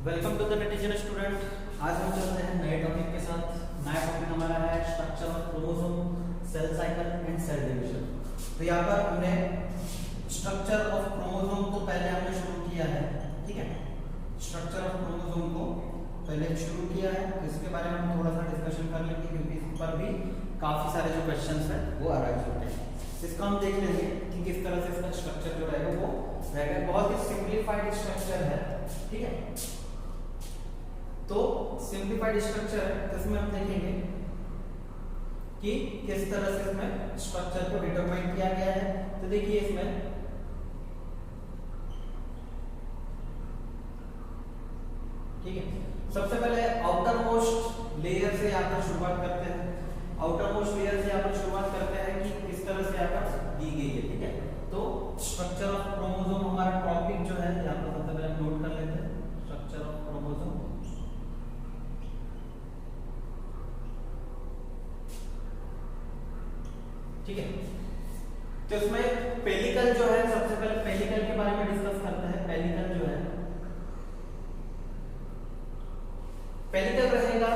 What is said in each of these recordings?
Welcome to the netizen student. आज हम चलते हैं नए टॉपिक के साथ। नया टॉपिक हमारा है structure of chromosome, cell cycle and cell division. तो यहाँ पर हमने स्ट्रक्चर ऑफ क्रोमोसोम को पहले हमने शुरू किया है, ठीक है। स्ट्रक्चर ऑफ क्रोमोसोम को पहले शुरू किया है, तो इसके बारे में हम थोड़ा सा डिस्कशन कर लेंगे क्योंकि इस पर भी काफी सारे जो क्वेश्चंस हैं वो अराइज होते हैं। इसका हम देख लेंगे कि किस तरह से इसका स्ट्रक्चर जो रहेगा वो रहेगा। बहुत ही सिंपलीफाइड स्ट्रक्चर है, ठीक है। तो सिंपलीफाइड स्ट्रक्चर है, तो इसमें हम देखेंगे कि किस तरह से इसमें स्ट्रक्चर को डिटरमाइन किया गया है। तो देखिए इसमें ठीक है, सबसे पहले आउटर मोस्ट लेयर से यहाँ पर शुरुआत करते हैं। आउटर मोस्ट लेयर से यहाँ पर शुरुआत करते हैं कि किस तरह से यहाँ पर दी गई है, ठीक है। तो स्ट्रक्चर ऑफ क्रोमोसोम हमारा टॉपिक जो है यहाँ पर सबसे पहले नोट कर लेते हैं। स्ट्रक्चर ऑफ क्रोमोसोम, ठीक है। तो इसमें पेलिकल जो है, सबसे पहले पेलिकल के बारे में डिस्कस करते हैं। पेलिकल जो है, पेलिकल रहेगा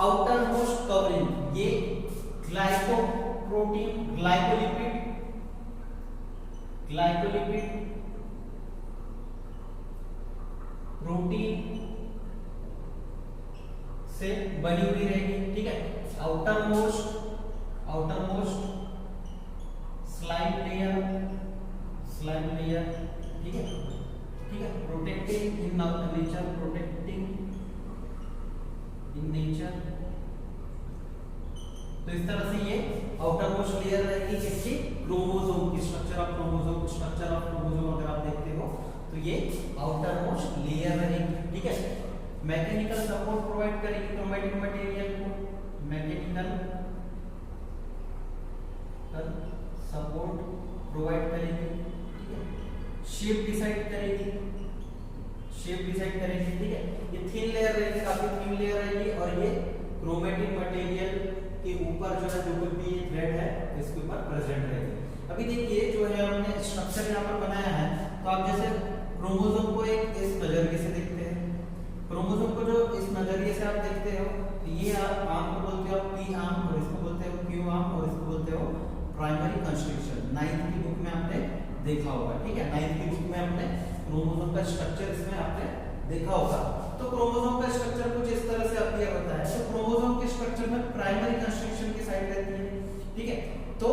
आउटर मोस्ट कवरिंग। ये ग्लाइकोप्रोटीन, ग्लाइकोलिपिड प्रोटीन से बनी हुई रहेगी, ठीक है। आउटर मोस्ट स्लाइम लेयर, ठीक है, ठीक है। प्रोटेक्टिंग इन नेचर, तो इस तरह से ये आउटर मोस्ट लेयर रहेगी किसकी, क्रोमोसोम की। स्ट्रक्चर ऑफ क्रोमोसोम अगर आप देखते हो तो ये आउटर मोस्ट लेयर रहेगी, ठीक है। मैकेनिकल सपोर्ट प्रोवाइड करेगी क्रोमैटिक मटेरियल को, मैकेनिकल सपोर्ट प्रोवाइड करेगी, ठीक है। शेप डिसाइड करेगी, ठीक है। ये थिन लेयर रहेगी, काफी थिन लेयर रहेगी, और ये क्रोमैटिक मटेरियल के ऊपर जो है जो कोई भी थ्रेड है इसके ऊपर प्रेजेंट रहेगी। अभी देखिए जो है हमने स्ट्रक्चर यहाँ पर बनाया है, तो आप जैसे क्रोमोसोम को एक इस नजरिए से देखते हैं। क्रोमोसोम को जो इस नजरिए से आप देखते हो, तो ये आप आर्म को बोलते हो पी आर्म, और इसको बोलते हो क्यू आर्म, और इसको बोलते हो प्राइमरी कंस्ट्रक्शन। 9th की बुक में आपने देखा होगा, ठीक है। 9th की बुक में आपने क्रोमोसोम का स्ट्रक्चर इसमें आपने देखा होगा। तो क्रोमोसोम का स्ट्रक्चर कुछ इस तरह से अपीयर होता है। तो क्रोमोसोम के स्ट्रक्चर में प्राइमरी कंस्ट्रक्शन की साइड रहती है, ठीक है। तो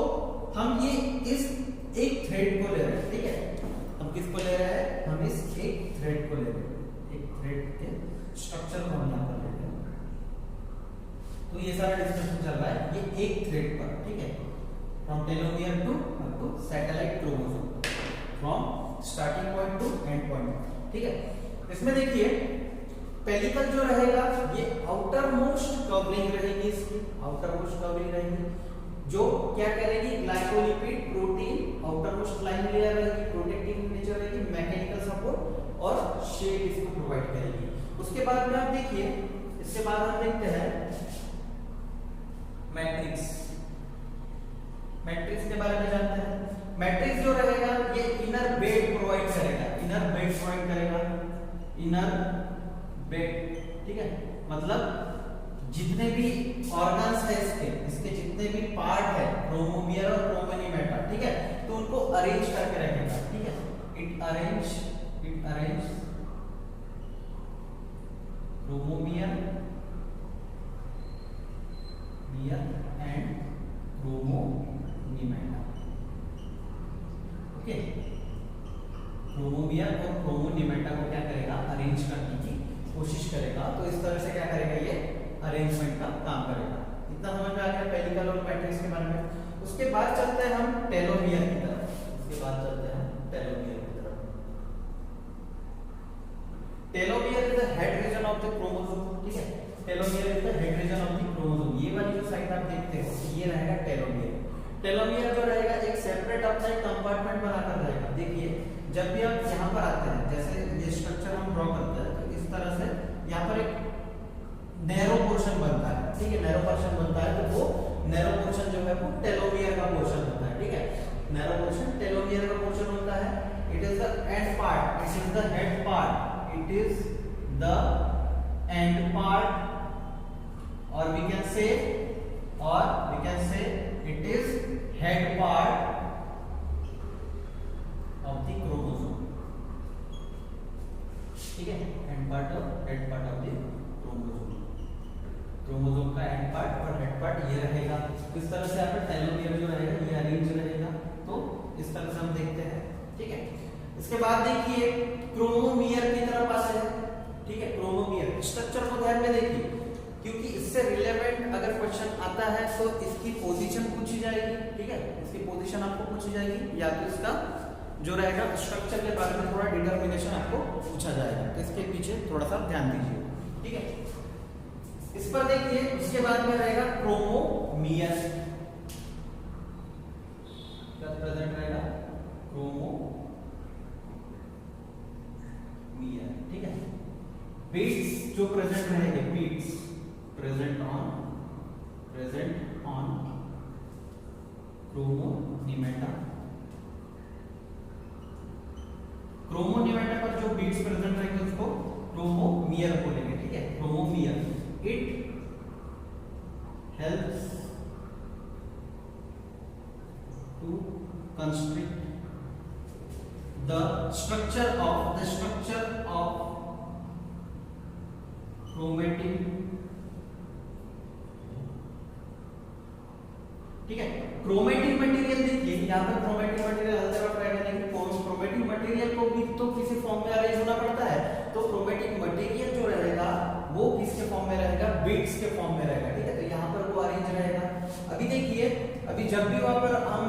हम ये इस एक थ्रेड को ले रहे हैं, ठीक है। हम किसको ले रहे हैं, हम इस एक थ्रेड को ले रहे हैं, एक थ्रेड के स्ट्रक्चर को हम यहाँ पर लेते हैं। तो ये सारा डिस्कशन चल रहा है ये एक थ्रेड पर, ठीक है। From telomere to satellite chromosome, from starting point to end point, ठीक है। इसमें देखिए पेलिकल जो रहेगा ये आउटर मोस्ट कवरिंग रहेगी, इसकी आउटर मोस्ट कवरिंग रहेगी, जो क्या करेगी, glycolipid protein outer most line layer रहेगी, प्रोटेक्टिंग नेचर रहेगी, मैकेनिकल सपोर्ट और शेप इसको प्रोवाइड करेगी। उसके बाद में आप देखिए, इसके बाद हम देखते हैं मैट्रिक्स के बारे में जानते हैं। मैट्रिक्स जो रहेगा ये इनर बेड प्रोवाइड करेगा, इनर बेड, ठीक है। मतलब जितने भी ऑर्गन्स है इसके जितने भी पार्ट है, क्रोमोमियर और क्रोमोनीमेटा, ठीक है, तो उनको अरेंज करके रखेगा, ठीक है। It arrange chromomere and chromonemata, okay. Chromomere और क्रोमोनीमेटा को क्या करेगा, अरेंज करने की कोशिश करेगा। तो इस तरह से क्या करेगा, ये अरेंजमेंट का काम करेगा। इतना समझ में आ गया पेलिकल और मैट्रिक्स के बारे में। उसके बाद चलते हैं हम टेलोमियर की तरफ। Telomere is the head region of the chromosome, ठीक है। Telomere is the head region of the chromosome. ये वाली जो साइड आप देखते हो ये रहेगा टेलोमियर। टेलोमियर जो रहेगा एक सेपरेट अपना एक कंपार्टमेंट बनाकर रहेगा। देखिए जब भी आप यहाँ पर आते हैं, जैसे ये स्ट्रक्चर हम ड्रॉ करते हैं, तो इस तरह से यहाँ पर एक नैरो पोर्शन बनता है, ठीक है। नैरो पोर्शन बनता है, तो वो नैरो पोर्शन जो है वो टेलोमियर का पोर्शन होता है, ठीक है। नैरो पोर्शन टेलोमियर का पोर्शन होता है। It is the end part, it is the head part, it is the end part, or we can say it is head part of the chromosome. ठीक है, head part of the chromosome. Chromosome का and part और head part ये रहेगा। इस तरह से आपका टेलोमियर जो रहेगा ये अरेंज रहेगा। तो इस तरह से हम देखते हैं, ठीक है। इसके बाद देखिए क्रोमोमियर की तरफ आते हैं, ठीक है। क्रोमोमियर स्ट्रक्चर को ध्यान में देखिए, क्योंकि इससे रिलेवेंट अगर क्वेश्चन आता है तो इसकी पोजीशन पूछी जाएगी, ठीक है। इसकी पोजीशन आपको पूछी जाएगी, या तो इसका जो रहेगा स्ट्रक्चर के बारे में थोड़ा डिटर्मिनेशन आपको पूछा जाएगा। तो इसके पीछे थोड़ा सा ध्यान दीजिए, ठीक है। इस पर देखिए, उसके बाद में रहेगा क्रोमोमियर, क्या प्रेजेंट रहेगा, क्रोमोमियर, ठीक है। बीट्स जो प्रेजेंट रहेंगे, बीट्स प्रेजेंट ऑन क्रोमोनिमेटा। क्रोमोनिमेटा पर जो बीट्स प्रेजेंट रहेंगे उसको क्रोमोमियर बोलेंगे, ठीक है। Chromomere it helps to construct the structure of chromatin, ठीक है। क्रोमेटिन मटेरियल देखिए, यहाँ पर क्रोमेटिन मटेरियल हर तरफ रहेगा, लेकिन क्रोमेटिन मटेरियल को भी तो किसी फॉर्म में अरेंज होना पड़ता है। तो क्रोमेटिन मटेरियल जो रहेगा वो किसके फॉर्म में रहेगा, बीट्स के फॉर्म में रहेगा, ठीक है। तो यहाँ पर वो अरेंज रहेगा। अभी देखिए, अभी जब भी वहां पर हम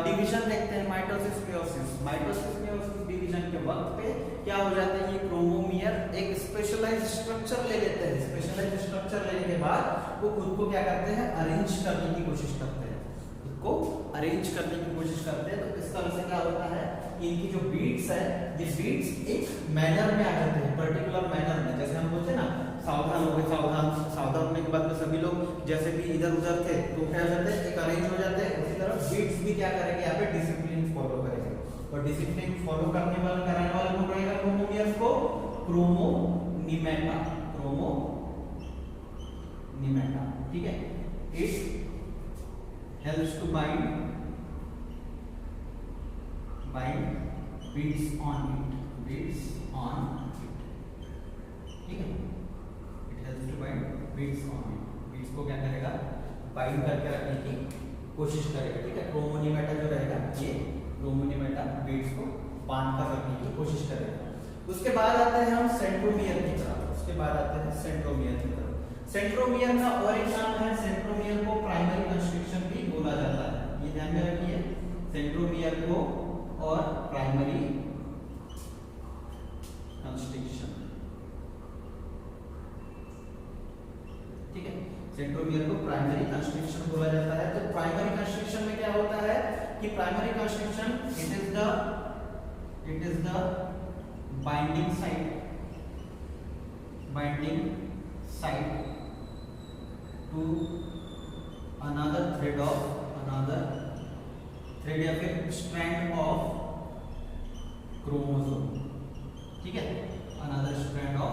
डिवीजन देखते हैं, माइटोसिस मेयोसिस डिवीजन के वक्त पे क्या हो जाता है, ये क्रोमोमियर एक स्पेशलाइज्ड स्ट्रक्चर ले लेते हैं। स्पेशलाइज्ड स्ट्रक्चर लेने के बाद वो खुद को क्या करते हैं, अरेंज करने की कोशिश करते हैं, को अरेंज करने की कोशिश करते हैं। तो इस तरह से क्या होता है, इनकी जो बीट्स है, ये बीट्स एक मैनर में आ जाते हैं, पर्टिकुलर मैनर में। जैसे हम बोलते हैं ना, सावधान हो गए, सावधान होने के बाद में सभी लोग जैसे भी इधर उधर थे तो क्या हो जाते हैं, एक अरेंज हो जाते हैं। उसी तरह बीट्स भी क्या करेंगे, यहाँ पे डिसिप्लिन फॉलो करेंगे। और डिसिप्लिन फॉलो कराने वाला कौन रहेगा, क्रोमोमियर्स को क्रोमोनिमेटा, ठीक है। It helps to bind beads on it, ठीक है। it helps to bind beads on it, beads को क्या करेगा, बाइंड करके रखने की कोशिश करेगा, ठीक है। क्रोमोनिमेटा जो रहेगा, ये क्रोमोनिमेटा बीड्स को बांध कर रखने की कोशिश करेगा। उसके बाद आते हैं हम सेंट्रोमियर की तरफ। सेंट्रोमियर का और एक नाम है, सेंट्रोमियर को प्राइमरी कंस्ट्रिक्शन भी बोला जाता है, ये ध्यान में रखिए। सेंट्रोमियर को और प्राइमरी कंस्ट्रिक्शन, ठीक है। सेंट्रोमियर को प्राइमरी कंस्ट्रिक्शन बोला जाता है। तो प्राइमरी कंस्ट्रिक्शन में क्या होता है कि primary constriction it is the binding site to another thread या फिर strand of chromosome, ठीक है। another strand of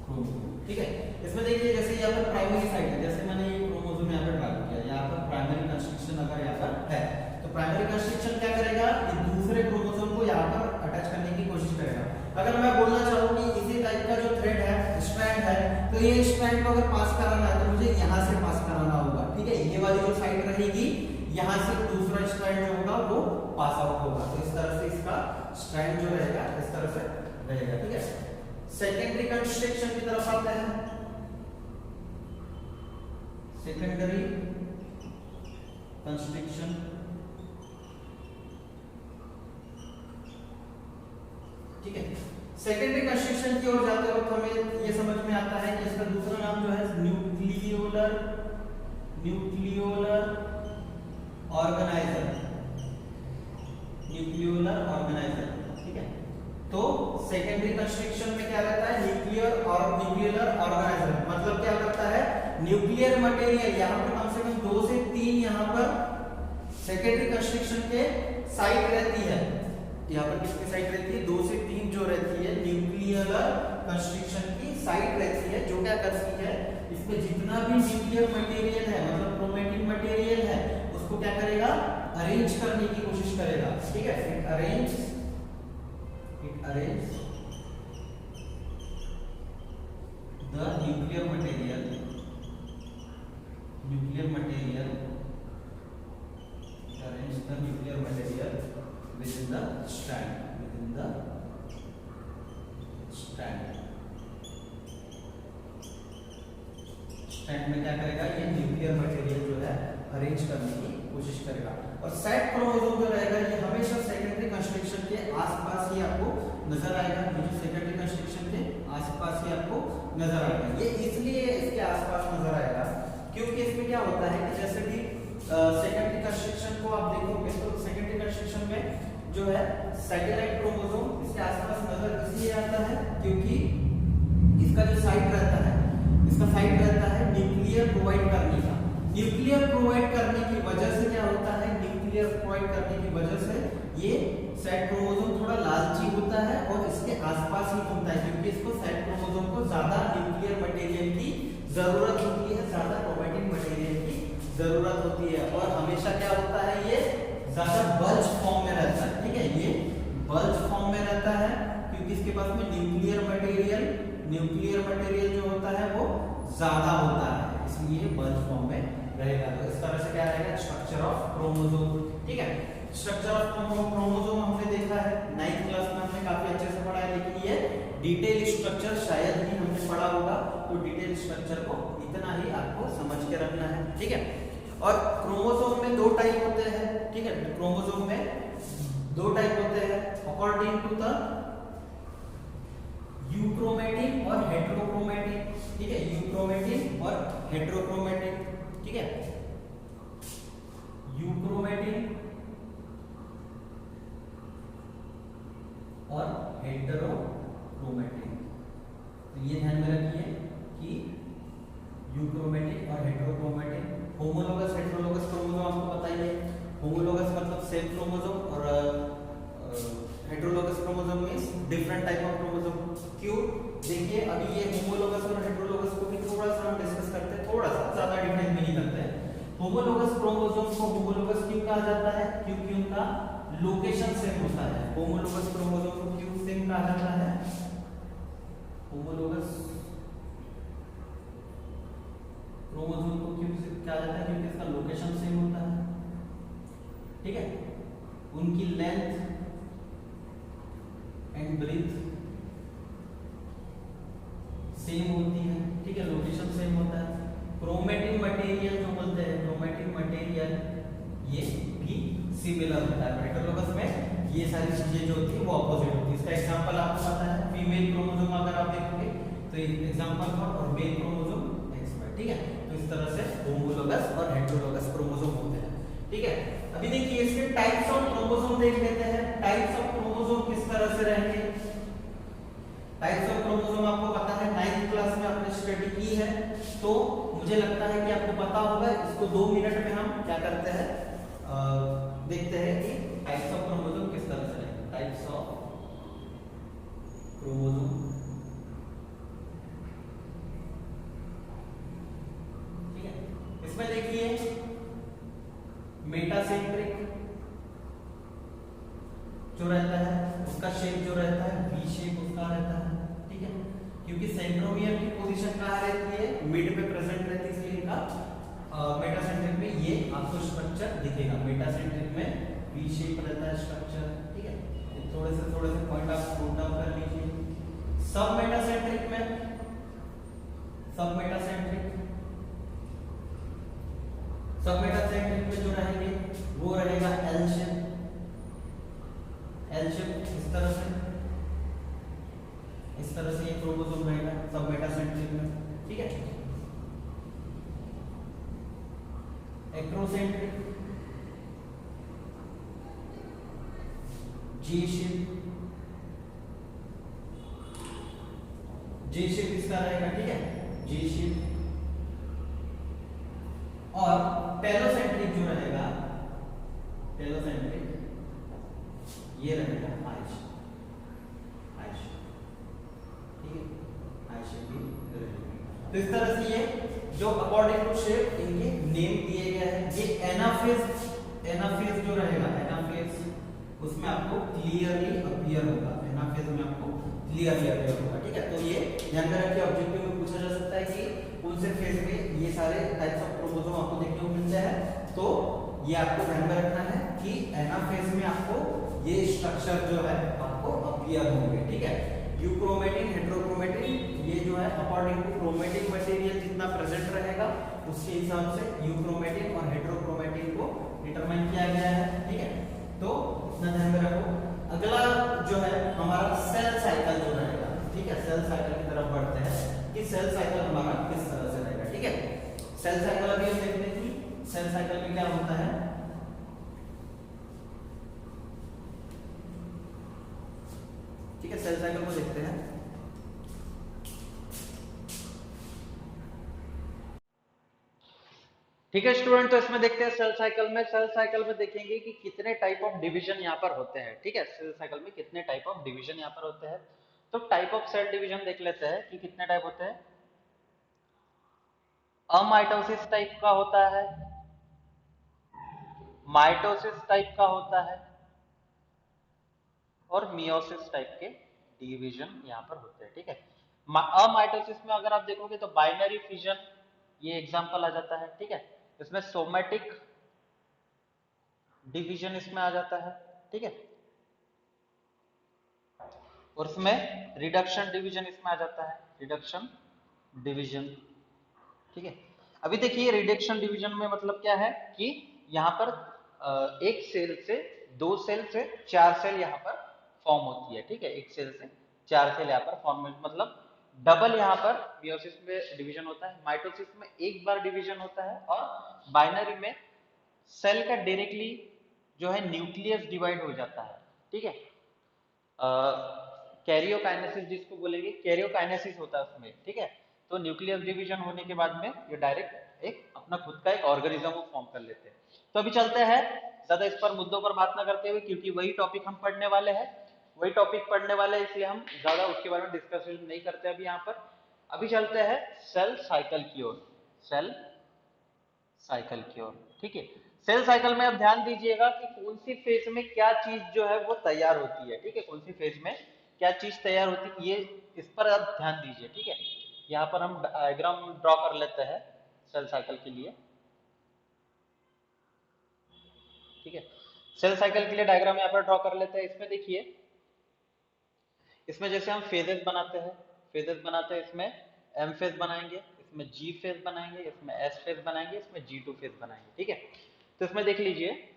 chromosome, ठीक है। इसमें देखिए, जैसे यहाँ पर प्राइमरी साइट है, जैसे मैंने ये क्रोमोसोम यहाँ पर ड्रा किया, यहाँ पर प्राइमरी कंस्ट्रिक्शन अगर यहाँ पर है, तो प्राइमरी कंस्ट्रिक्शन क्या करेगा, ये दूसरे क्रोमोसोम को यहाँ पर अटैच करने की कोशिश करेगा। अगर मैं बोलना चाहूँ कि इसी टाइप का जो थ्रेड है, स्ट्रैंड है, तो ये स्ट्रैंड को अगर पास कराना है तो मुझे यहाँ से पास कराना होगा, ठीक है। ये वाली जो साइड रहेगी, यहाँ से दूसरा स्ट्रैंड जो होगा वो पास आउट होगा। तो इस तरह से इसका स्ट्रैंड जो रहेगा इस तरह से रहेगा, ठीक है। सेकेंडरी कंस्ट्रक्शन की तरफ आते हैं। सेकेंडरी कंस्ट्रक्शन, ठीक है। सेकेंडरी कंस्ट्रक्शन की ओर जाते वक्त हमें ये समझ में आता है कि इसका दूसरा नाम जो है न्यूक्लियोलर ऑर्गेनाइजर, ठीक है। तो सेकेंडरी कंस्ट्रक्शन में क्या रहता है, न्यूक्लियोलर ऑर्गेनाइजर, मतलब क्या करता है, न्यूक्लियर मटेरियल यहाँ पर कम से कम 2 से 3 यहाँ पर सेकेंडरी कंस्ट्रक्शन के साइट रहती है। यहाँ पर किसकी साइट रहती है, 2 से 3 जो रहती है न्यूक्लियोलर साइट रहती है जो क्या करती है, इसमें जितना भी न्यूक्लियर मटेरियल है मतलब क्रोमैटिन मटेरियल है उसको क्या करेगा, अरेंज करने की कोशिश करेगा। ठीक है, it arrange the nuclear material arrange the nuclear material within the strand में क्या करेगा, ये न्यूक्लियर मटेरियल जो है अरेंज करने की कोशिश करेगा। और सेट क्रोमोसोम जो रहेगा ये हमेशा सेकेंडरी कंस्ट्रक्शन के आसपास ही आपको नजर आएगा, जो सेकेंडरी कंस्ट्रक्शन के आसपास ही आपको नजर आएगा। ये इसलिए इसके आसपास नजर आएगा क्योंकि इसमें क्या होता है कि जैसे कि सेकेंडरी कंस्ट्रक्शन को आप देखोगे तो सेकेंडरी कंस्ट्रक्शन में जो है सैटेलाइट क्रोमोसोम इसके आसपास नजर इसलिए आता है क्योंकि इसका जो साइट रहता है, न्यूक्लियर प्रोवाइड करने का। न्यूक्लियर प्रोवाइड करने की वजह से क्या होता है, न्यूक्लियर प्रोवाइड करने की वजह से ये सेट क्रोमोसोम थोड़ा लालची होता है और इसके आसपास ही घूमता है क्योंकि इसको सेट क्रोमोसोम को ज्यादा न्यूक्लियर मटेरियल की जरूरत होती है, ज्यादा क्रोमैटिन मटेरियल की जरूरत होती है। और हमेशा क्या होता है, ये ज्यादा बल्ज फॉर्म में रहता है। ठीक है, ये बल्ज फॉर्म में रहता है क्योंकि इसके पास में न्यूक्लियर मटेरियल जो होता है वो ज्यादा होता है, इसलिए बल्ज फॉर्म में रहेगा। तो इस तरह से क्या रहेगा, स्ट्रक्चर ऑफ क्रोमोसोम। ठीक है, स्ट्रक्चर ऑफ क्रोमोसोम हमने देखा है 9th क्लास में, हमने काफी अच्छे से पढ़ा है, लेकिन ये डिटेल स्ट्रक्चर शायद ही हमने पढ़ा होगा, तो डिटेल स्ट्रक्चर को इतना ही आपको समझ के रखना है। ठीक है, और क्रोमोसोम में दो टाइप होते हैं। ठीक है, क्रोमोसोम में दो टाइप होते हैं अकॉर्डिंग टू द यूक्रोमैटिन और हेटेरोक्रोमैटिन। ठीक है, यूक्रोमैटिन और हेटेरोक्रोमैटिन। ठीक है, यूक्रोमैटिन और हेटेरोक्रोमैटिन। तो ये ध्यान में रखिए कि यूक्रोमैटिन और हेटेरोक्रोमैटिन। होमोलोगस हेटेरोलोगस क्रोमोसोम आपको पता ही है। होमोलोगस मतलब सेम क्रोमोसोम और heterologous chromosome means different type of chromosome. क्यों, देखिए अभी ये होमोलोगस और हेटेरोलोगस को भी थोड़ा सा हम डिस्कस करते हैं, थोड़ा सा, ज्यादा डिटेल में नहीं करते हैं। होमोलोगस क्रोमोसोम को होमोलोगस क्यों कहा जाता है, क्योंकि उनका लोकेशन सेम होता है। होमोलोगस क्रोमोसोम को क्यों सेम कहा जाता है, होमोलोगस क्रोमोसोम को क्यों कहा जाता है, क्योंकि इसका लोकेशन सेम होता है। ठीक है, उनकी लेंथ एंड ब्रेथ सेम होती है। ठीक है, लोकेशन सेम होता है। क्रोमैटिन मटेरियल जो बोलते हैं, क्रोमैटिन मटेरियल ये भी सिमिलर होता है। हेटेरोलोगस में ये सारी चीजें जो होती है वो ऑपोजिट होती है। इसका एग्जांपल आपको पता है, फीमेल क्रोमोसोम अगर आप देखोगे तो एग्जांपल और मेल क्रोमोसोम XY। ठीक है, तो इस तरह से होमोलोगस और हेटेरोलोगस क्रोमोसोम होते हैं। ठीक है, अभी देखिए इसके टाइप्स ऑफ क्रोमोसोम देख लेते हैं। टाइप्स ऑफ क्रोमोसोम किस तरह से रहेंगे। टाइप्स ऑफ क्रोमोसोम आपको पता है, 9th क्लास में आपने स्टडी की है, तो मुझे लगता है कि आपको पता होगा। इसको 2 मिनट में हम क्या करते हैं, देखते हैं कि टाइप्स ऑफ क्रोमोसोम किस तरह से रहेंगे। Types of chromosome. ठीक है, इसमें देखिए मेटासेंट्रिक जो रहता है उसका शेप जो रहता है वी शेप उसका रहता है। ठीक है, क्योंकि सेंट्रोमियर की पोजीशन कहाँ रहती है, मिड में प्रेजेंट रहती है, इसलिए इनका मेटासेंट्रिक में ये आपको स्ट्रक्चर दिखेगा। मेटासेंट्रिक में वी शेप रहता है स्ट्रक्चर। ठीक है, थोड़े से पॉइंट आप नोट डाउन कर लीजिए। सब मेटासेंट्रिक में जो रहेंगे वो रहेगा एल शेप। इस तरह से ये क्रोमोसोम रहेगा सब मेटासेंट्रिक में। ठीक है, एक्रोसेंट्रिक जे शेप इसका रहेगा। ठीक है, जे शेप। और टेलोसेंट्रिक जो रहेगा, ये रहेगा आई शेप। ठीक है, आई शेप भी तो इस तरह से ये जो अकॉर्डिंग टू शेप इनके नेम दिए गए हैं। ये एनाफेज जो रहेगा, एनाफेज उसमें आपको क्लियरली अपीयर होगा, एनाफेज में आपको क्लियरली अपीयर होगा, ठीक है। तो ये ध्यान में रखिए, ऑब्जेक्टिव में पूछा जा सकता है कि कौन से फेज में ये सारे टाइप्स ऑफ क्रोमोसोम आपको देखने को मिलते हैं। तो ये आपको ध्यान में रखना है कि एनाफेज में आपको ये स्ट्रक्चर जो है आपको अपीयर होंगे, ठीक है। यूक्रोमेटिन, हेटेरोक्रोमेटिन, ये जो है अकॉर्डिंग टू क्रोमेटिक मटेरियल जितना प्रेजेंट रहेगा उसके हिसाब से यूक्रोमेटिन और हेटेरोक्रोमेटिन को डिटरमाइन किया गया है, ठीक है। तो इतना ध्यान में रखो। अगला जो है हमारा सेल साइकिल जो रहेगा, ठीक है। सेल साइकिल की तरफ बढ़ते हैं कि सेल साइकिल हमारा किस तरह से रहेगा, ठीक है। सेल साइकिल अभी हम देखते हैं कि सेल साइकिल में क्या होता है। ठीक है, सेल साइकिल को देखते हैं। ठीक है स्टूडेंट, तो इसमें देखते हैं सेल साइकिल में। सेल साइकिल में देखेंगे कि कितने टाइप ऑफ डिवीजन यहाँ पर होते हैं, ठीक है। सेल साइकिल में कितने टाइप ऑफ डिवीजन यहाँ पर होते हैं। तो टाइप ऑफ सेल डिवीजन देख लेते हैं कि कितने टाइप होते हैं। अमाइटोसिस टाइप का होता है, माइटोसिस टाइप का होता है और मियोसिस टाइप के डिवीजन यहाँ पर होते हैं, ठीक है। अमाइटोसिस में अगर आप देखोगे तो बाइनरी फिजन ये एग्जांपल आ जाता है, ठीक है। इसमें सोमेटिक डिवीजन इसमें आ जाता है, ठीक है। और इसमें रिडक्शन डिवीजन इसमें आ जाता है, रिडक्शन डिवीजन, ठीक है। अभी देखिए रिडक्शन डिवीजन में मतलब क्या है कि यहाँ पर एक सेल से 2 सेल से 4 सेल यहाँ पर फॉर्म होती है, ठीक है। एक सेल से 4 सेल यहाँ पर फॉर्म, मतलब डबल यहाँ पर मियोसिस में डिवीजन होता है, माइटोसिस में एक बार डिवीजन होता है और बाइनरी में सेल का डायरेक्टली जो है न्यूक्लियस डिवाइड हो जाता है, ठीक है। कैरियोकाइनेसिस जिसको बोलेंगे, कैरियोकाइनेसिस होता है उसमें, ठीक है। तो न्यूक्लियस डिवीजन होने के बाद में ये डायरेक्ट एक अपना खुद का एक ऑर्गेनिज्म को फॉर्म कर लेते हैं। तो अभी चलते हैं, ज्यादा इस पर मुद्दों पर बात ना करते हुए, क्योंकि वही टॉपिक हम पढ़ने वाले हैं, वही टॉपिक पढ़ने वाले हैं, इसलिए हम ज्यादा उसके बारे में डिस्कशन नहीं करते अभी यहाँ पर। अभी चलते हैं सेल साइकिल की ओर, सेल साइकिल की ओर, ठीक है। सेल साइकिल में अब ध्यान दीजिएगा कि कौन सी फेज में क्या चीज जो है वो तैयार होती है, ठीक है। कौन सी फेज में क्या चीज तैयार होती है, ये इस पर आप ध्यान दीजिए, ठीक है। यहाँ पर हम डायग्राम ड्रॉ कर लेते हैं सेल साइकिल के लिए, ठीक है। सेल साइकिल के लिए डायग्राम यहाँ पर ड्रॉ कर लेते हैं। इसमें देखिए, इसमें जैसे हम फेजेस बनाते हैं, फेजेस बनाते हैं, इसमें एम फेज बनाएंगे, इसमें जी फेज बनाएंगे, इसमें एस फेज बनाएंगे, इसमें G2 फेज बनाएंगे, ठीक है। तो इसमें देख लीजिए,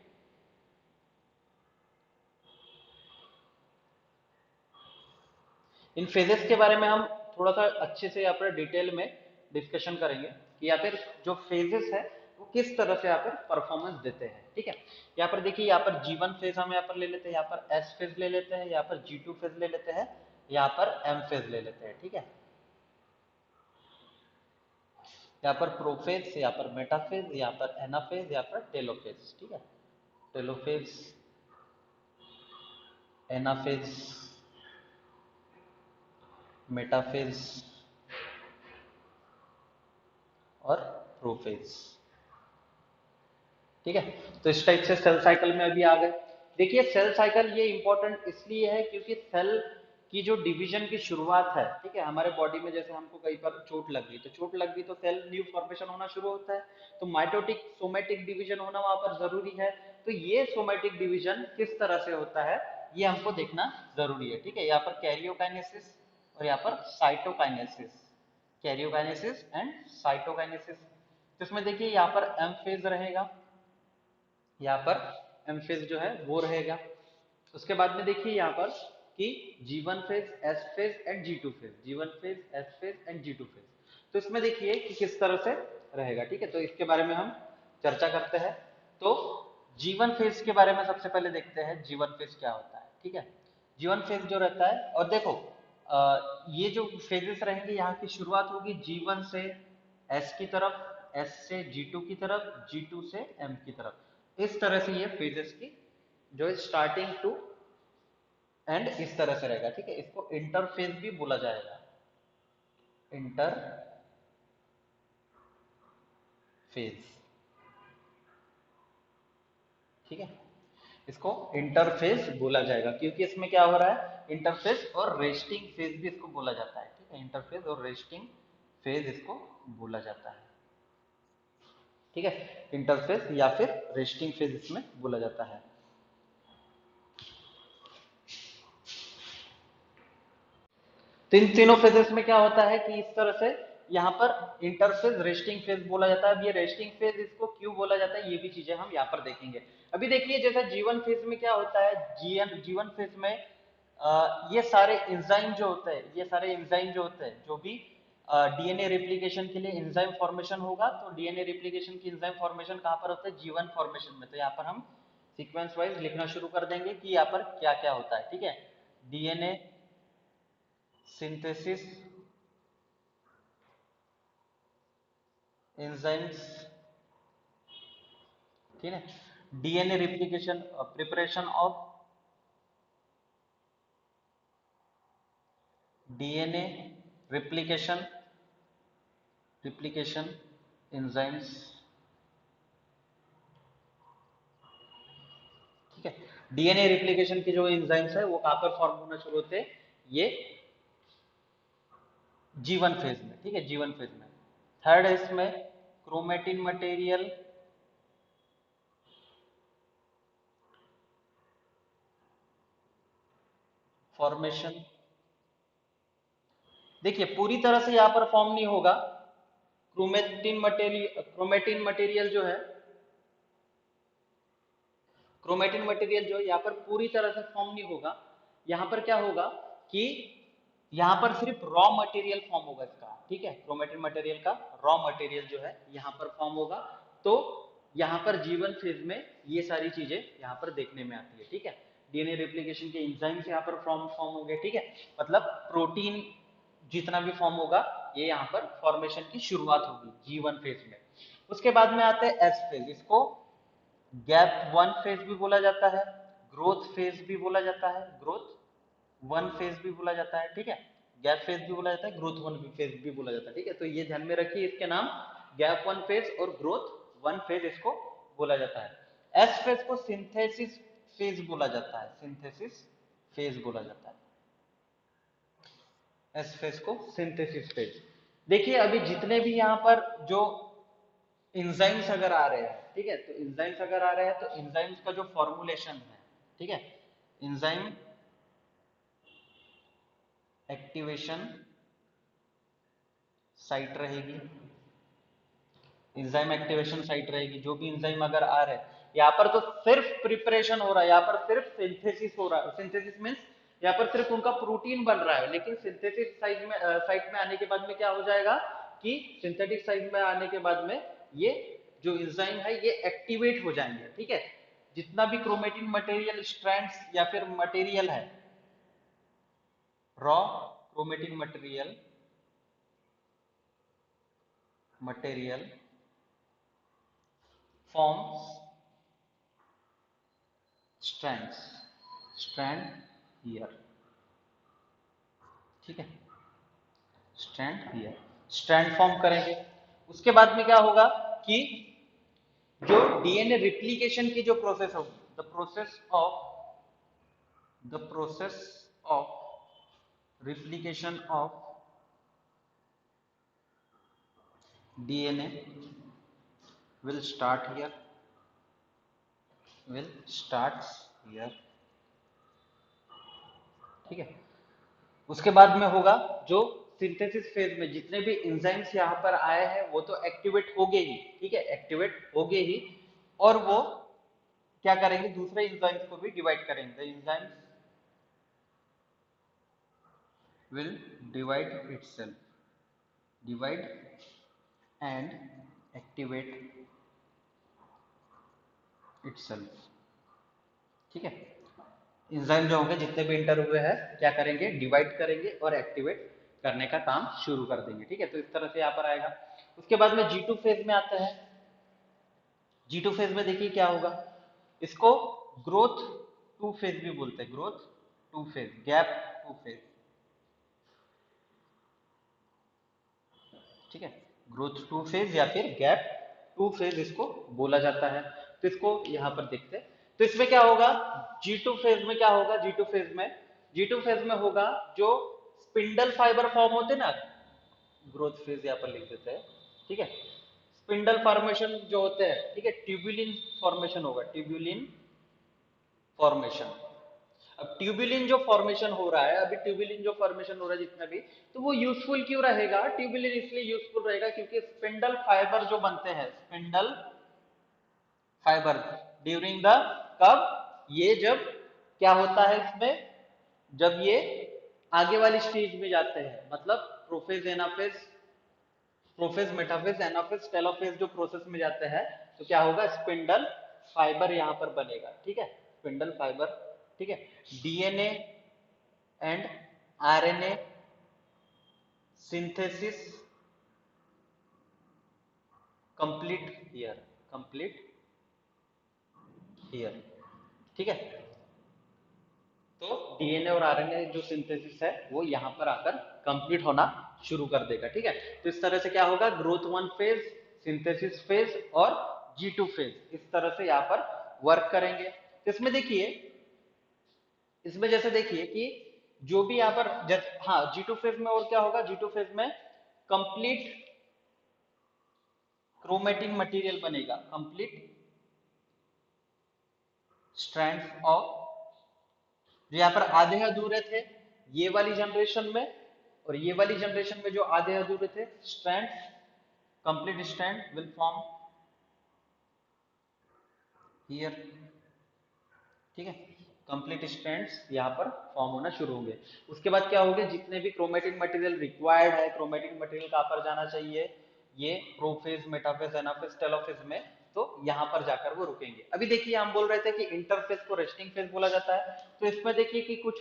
इन फेजेस के बारे में हम थोड़ा सा अच्छे से यहाँ पर डिटेल में डिस्कशन करेंगे कि यहाँ पर जो फेजेस है वो किस तरह से यहाँ पर परफॉर्मेंस देते हैं, ठीक है। यहाँ पर देखिए, यहाँ पर G1 फेज हम यहाँ पर ले लेते हैं, यहाँ पर S फेज ले लेते हैं, यहाँ पर G2 फेज ले लेते हैं, यहाँ पर M फेज ले लेते हैं, ठीक है। यहाँ पर प्रोफेज, यहाँ पर मेटाफेज, यहाँ पर एनाफेज, यहाँ पर टेलोफेज, ठीक है। टेलोफेज, एनाफेज, मेटाफेज और प्रोफेज, ठीक है। तो इस टाइप से सेल साइकिल में अभी आ गए। देखिए सेल साइकिल ये इंपॉर्टेंट इसलिए है क्योंकि सेल की जो डिवीजन की शुरुआत है, ठीक है, हमारे बॉडी में जैसे हमको कहीं पर चोट लग गई, तो चोट लग गई तो सेल न्यू फॉर्मेशन होना शुरू होता है, तो माइटोटिक सोमेटिक डिवीजन होना वहां पर जरूरी है। तो ये सोमेटिक डिवीजन किस तरह से होता है ये हमको देखना जरूरी है, ठीक है। यहाँ पर कैरियोकाइनेसिस और यहाँ पर साइटोकाइनेसिस, कैरियोकाइनेसिस एंड साइटोकाइनेसिस। तो इसमें देखिए यहाँ पर एम फेज रहेगा, यहाँ पर एम फेज जो है वो रहेगा। उसके बाद में देखिए यहाँ पर कि G1 phase, S phase and G2 phase, G1 phase, S phase and G2 phase. तो इसमें देखिए कि किस तरह से रहेगा, ठीक है। तो इसके बारे में हम चर्चा करते हैं। तो G1 फेज के बारे में सबसे पहले देखते हैं G1 फेज क्या होता है, ठीक है। G1 फेज जो रहता है, और देखो ये जो फेजेस रहेंगे यहाँ की शुरुआत होगी G1 से S की तरफ, S से G2 की तरफ, G2 से M की तरफ। इस तरह से ये फेजेस की जो स्टार्टिंग टू एंड इस तरह से रहेगा, ठीक है। इसको इंटरफेज भी बोला जाएगा, इंटरफेज, फेज, ठीक है, इसको इंटरफेज बोला जाएगा क्योंकि इसमें क्या हो रहा है, इंटरफेज और रेस्टिंग फेज भी इसको बोला जाता है, ठीक है, इंटरफेज और रेस्टिंग फेज इसको बोला जाता है, ठीक है, इंटरफेज या फिर रेस्टिंग फेज इसमें बोला जाता है। तो इन तीनों फेजेस में क्या होता है कि इस तरह से यहाँ पर इंटरफेज रेस्टिंग फेज बोला जाता है। अब ये रेस्टिंग फेज इसको क्यों बोला जाता है ये भी चीजें हम यहाँ पर देखेंगे। अभी देखिए जैसा जीवन फेज में क्या होता है, जीवन फेज में ये सारे एंजाइम जो होते हैं, ये सारे एंजाइम जो होते हैं, जो भी डीएनए रेप्लिकेशन के लिए एंजाइम फॉर्मेशन होगा, तो डीएनए रेप्लिकेशन की एंजाइम फॉर्मेशन कहाँ पर होता है, जीवन फॉर्मेशन में। तो यहाँ पर हम सीक्वेंस वाइज लिखना शुरू कर देंगे कि यहाँ पर क्या क्या होता है, ठीक है। डीएनए सिंथेसिस, एंजाइम्स, ठीक है, DNA replication, preparation of DNA replication, replication enzymes, ठीक है। डीएनए रिप्लिकेशन के जो एंजाइम्स है वो कहां पर फॉर्म होना शुरू होते हैं, ये जीवन फेज में, ठीक है, जीवन फेज में। थर्ड है इसमें क्रोमेटिन मटेरियल फॉर्मेशन। देखिए पूरी तरह से यहां पर फॉर्म नहीं होगा, क्रोमेटिन मटेरियल जो है, क्रोमेटिन मटेरियल जो यहाँ पर पूरी तरह से फॉर्म नहीं होगा। यहाँ पर क्या होगा कि यहाँ पर सिर्फ रॉ मटेरियल फॉर्म होगा इसका, ठीक है, क्रोमेटिन मटेरियल का रॉ मटेरियल जो है यहाँ पर फॉर्म होगा। तो यहाँ पर जीवन फेज में ये सारी चीजें यहाँ पर देखने में आती है, ठीक है। डीएनए रेप्लिकेशन के एंजाइम्स यहाँ पर फॉर्म हो गए, ठीक है, मतलब प्रोटीन जितना भी फॉर्म होगा ये यहाँ पर फॉर्मेशन की शुरुआत होगी जीवन फेज में। उसके बाद में आते हैं एस फेज, इसको गैप वन फेज भी बोला जाता है, ग्रोथ फेज भी बोला जाता है, ग्रोथ वन फेज भी बोला जाता है, ठीक है, गैप फेज भी बोला जाता है, ग्रोथ वन फेज भी बोला जाता है, ठीक है। तो ये ध्यान में रखिए इसके नाम, गैप वन फेज और ग्रोथ वन फेज इसको बोला जाता है। एस फेज को सिंथेसिस फेज बोला जाता है, सिंथेसिस फेज बोला जाता है, एस फेज को सिंथेसिस फेज। देखिए अभी जितने भी यहाँ पर जो इंजाइम्स अगर आ रहे हैं, ठीक है, तो इंजाइम्स अगर आ रहे हैं तो इंजाइम्स का जो फॉर्मुलेशन है, ठीक है, इंजाइम एक्टिवेशन साइट रहेगी, इंजाइम एक्टिवेशन साइट रहेगी। जो भी इंजाइम अगर आ रहे हैं, यहाँ पर तो सिर्फ प्रिपरेशन हो रहा है, यहाँ पर सिर्फ सिंथेसिस हो रहा है, सिंथेसिस मीन्स यहाँ पर सिर्फ उनका प्रोटीन बन रहा है, लेकिन सिंथेसिस साइट में आने के बाद में क्या हो जाएगा कि सिंथेटिक साइट में आने के बाद में ये जो इंजाइम है ये एक्टिवेट हो जाएंगे, ठीक है। जितना भी क्रोमेटिन मटेरियल स्ट्रैंड्स या फिर मटेरियल है, raw chromatin material forms strands, strand here, ठीक है, स्ट्रैंड हियर, स्ट्रैंड फॉर्म करेंगे। उसके बाद में क्या होगा कि जो डीएनए रिप्लिकेशन की जो प्रोसेस होगी, the process of replication of DNA will start here, will starts here, ठीक है। उसके बाद में होगा जो सिंथेसिस फेज में जितने भी एंजाइम्स यहाँ पर आए हैं वो तो एक्टिवेट हो गए ही, ठीक है, एक्टिवेट हो गए ही, और वो क्या करेंगे, दूसरे एंजाइम्स को भी डिवाइड करेंगे। The enzymes will divide itself, divide and activate itself, ठीक है। एंजाइम जो होंगे जितने भी इंटर हुए हैं क्या करेंगे, डिवाइड करेंगे और एक्टिवेट करने का काम शुरू कर देंगे, ठीक है। तो इस तरह से यहाँ पर आएगा। उसके बाद में G2 फेज में आते हैं। G2 फेज में देखिए क्या होगा, इसको ग्रोथ टू फेज भी बोलते हैं, growth two phase, gap two phase, ठीक है, ग्रोथ टू फेज या फिर गैप टू फेज इसको बोला जाता है। तो इसको यहाँ पर देखते हैं। तो इसमें क्या होगा, G2 फेज में क्या होगा, G2 फेज में होगा जो स्पिंडल फाइबर फॉर्म होते हैं ना, ग्रोथ फेज यहाँ पर लिख देते हैं, ठीक है। स्पिंडल फॉर्मेशन जो होते हैं, ठीक है, ट्यूबुलिन फॉर्मेशन होगा, ट्यूबुलिन फॉर्मेशन। अब ट्यूबुलिन जो फॉर्मेशन हो रहा है, अभी ट्यूबुलिन जो फॉर्मेशन हो रहा है जितना भी, तो वो यूजफुल क्यों रहेगा, ट्यूबुलिन इसलिए यूजफुल रहेगा क्योंकि स्पिंडल फाइबर जो बनते हैं, स्पिंडल फाइबर ड्यूरिंग द, कब, ये जब क्या होता है इसमें, जब ये आगे वाली स्टेज में जाते हैं, मतलब prophase, anaphase, prophase, metaphase, anaphase, telophase जो प्रोसेस में जाते हैं, तो क्या होगा, स्पिंडल फाइबर यहां पर बनेगा, ठीक है, स्पिंडल फाइबर, ठीक है। DNA and RNA synthesis complete here, complete here, ठीक है। तो डीएनए और आरएनए जो सिंथेसिस है वो यहाँ पर आकर कंप्लीट होना शुरू कर देगा, ठीक है। तो इस तरह से क्या होगा, ग्रोथ 1 फेज, सिंथेसिस फेज और G2 फेज, इस तरह से यहाँ पर वर्क करेंगे। तो इसमें देखिए, इसमें जैसे देखिए कि जो भी यहाँ पर हाँ, G2 फेज में और क्या होगा, G2 फेज में कंप्लीट क्रोमेटिन मटेरियल बनेगा, कंप्लीट स्ट्रैंड्स ऑफ, जो यहाँ पर आधे अधूरे थे ये वाली जनरेशन में, और ये वाली जनरेशन में जो आधे अधूरे थे strand, complete strand will form here, ठीक है। कंप्लीट स्ट्रैंड्स यहाँ पर फॉर्म होना शुरू होंगे। उसके बाद क्या होंगे, जितने भी क्रोमेटिन मटेरियल रिक्वायर्ड है, क्रोमेटिन मटेरियल कहाँ पर जाना चाहिए, ये प्रोफेज, मेटाफेज, एनाफेज, टेलोफेज में, तो यहाँ पर जाकर वो रुकेंगे। अभी देखिए हम बोल रहे थे कि इंटरफेज को रेस्टिंग फेज बोला जाता है, तो इसमें देखिए कि कुछ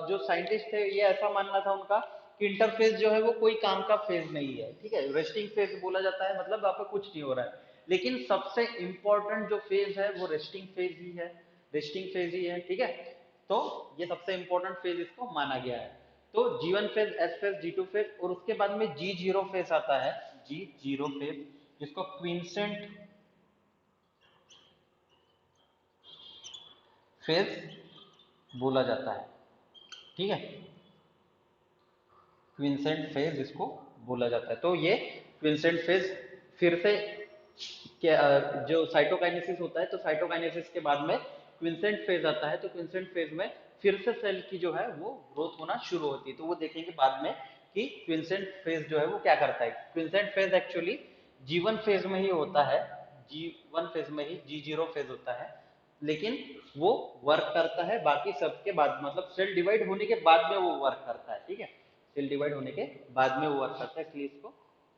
जो साइंटिस्ट थे ये ऐसा मानना था उनका कि इंटरफेज जो है वो कोई काम का फेज नहीं है, ठीक है, रेस्टिंग फेज बोला जाता है, मतलब वहां पर कुछ नहीं हो रहा है। लेकिन सबसे इंपॉर्टेंट जो फेज है वो रेस्टिंग फेज ही है, रेस्टिंग फेज ही है, ठीक है। तो ये सबसे इंपॉर्टेंट फेज इसको माना गया है। तो G1 phase, S phase, G2 phase, और उसके बाद में G0 फेज आता है, G0 फेज, जिसको क्विंसेंट फेज बोला जाता है, ठीक है, क्विंसेंट फेज इसको बोला जाता है। तो ये क्विंसेंट फेज फिर से जो साइटोकाइनेसिस होता है, तो साइटोकाइनेसिस के बाद में क्विंसेंट फेज आता है, तो क्विंसेंट फेज में फिर से सेल की जो है वो ग्रोथ होना शुरू होती है। तो वो देखेंगे बाद में कि क्विंसेंट फेज जो है वो क्या करता है। क्विंसेंट फेज एक्चुअली G1 फेज में ही होता है, G1 फेज में ही G0 फेज होता है, लेकिन वो वर्क करता है बाकी सबके बाद, मतलब सेल डिवाइड होने के बाद में वो वर्क करता है, ठीक है, सेल डिवाइड होने के बाद में वो वर्क करता है, इसलिए इसको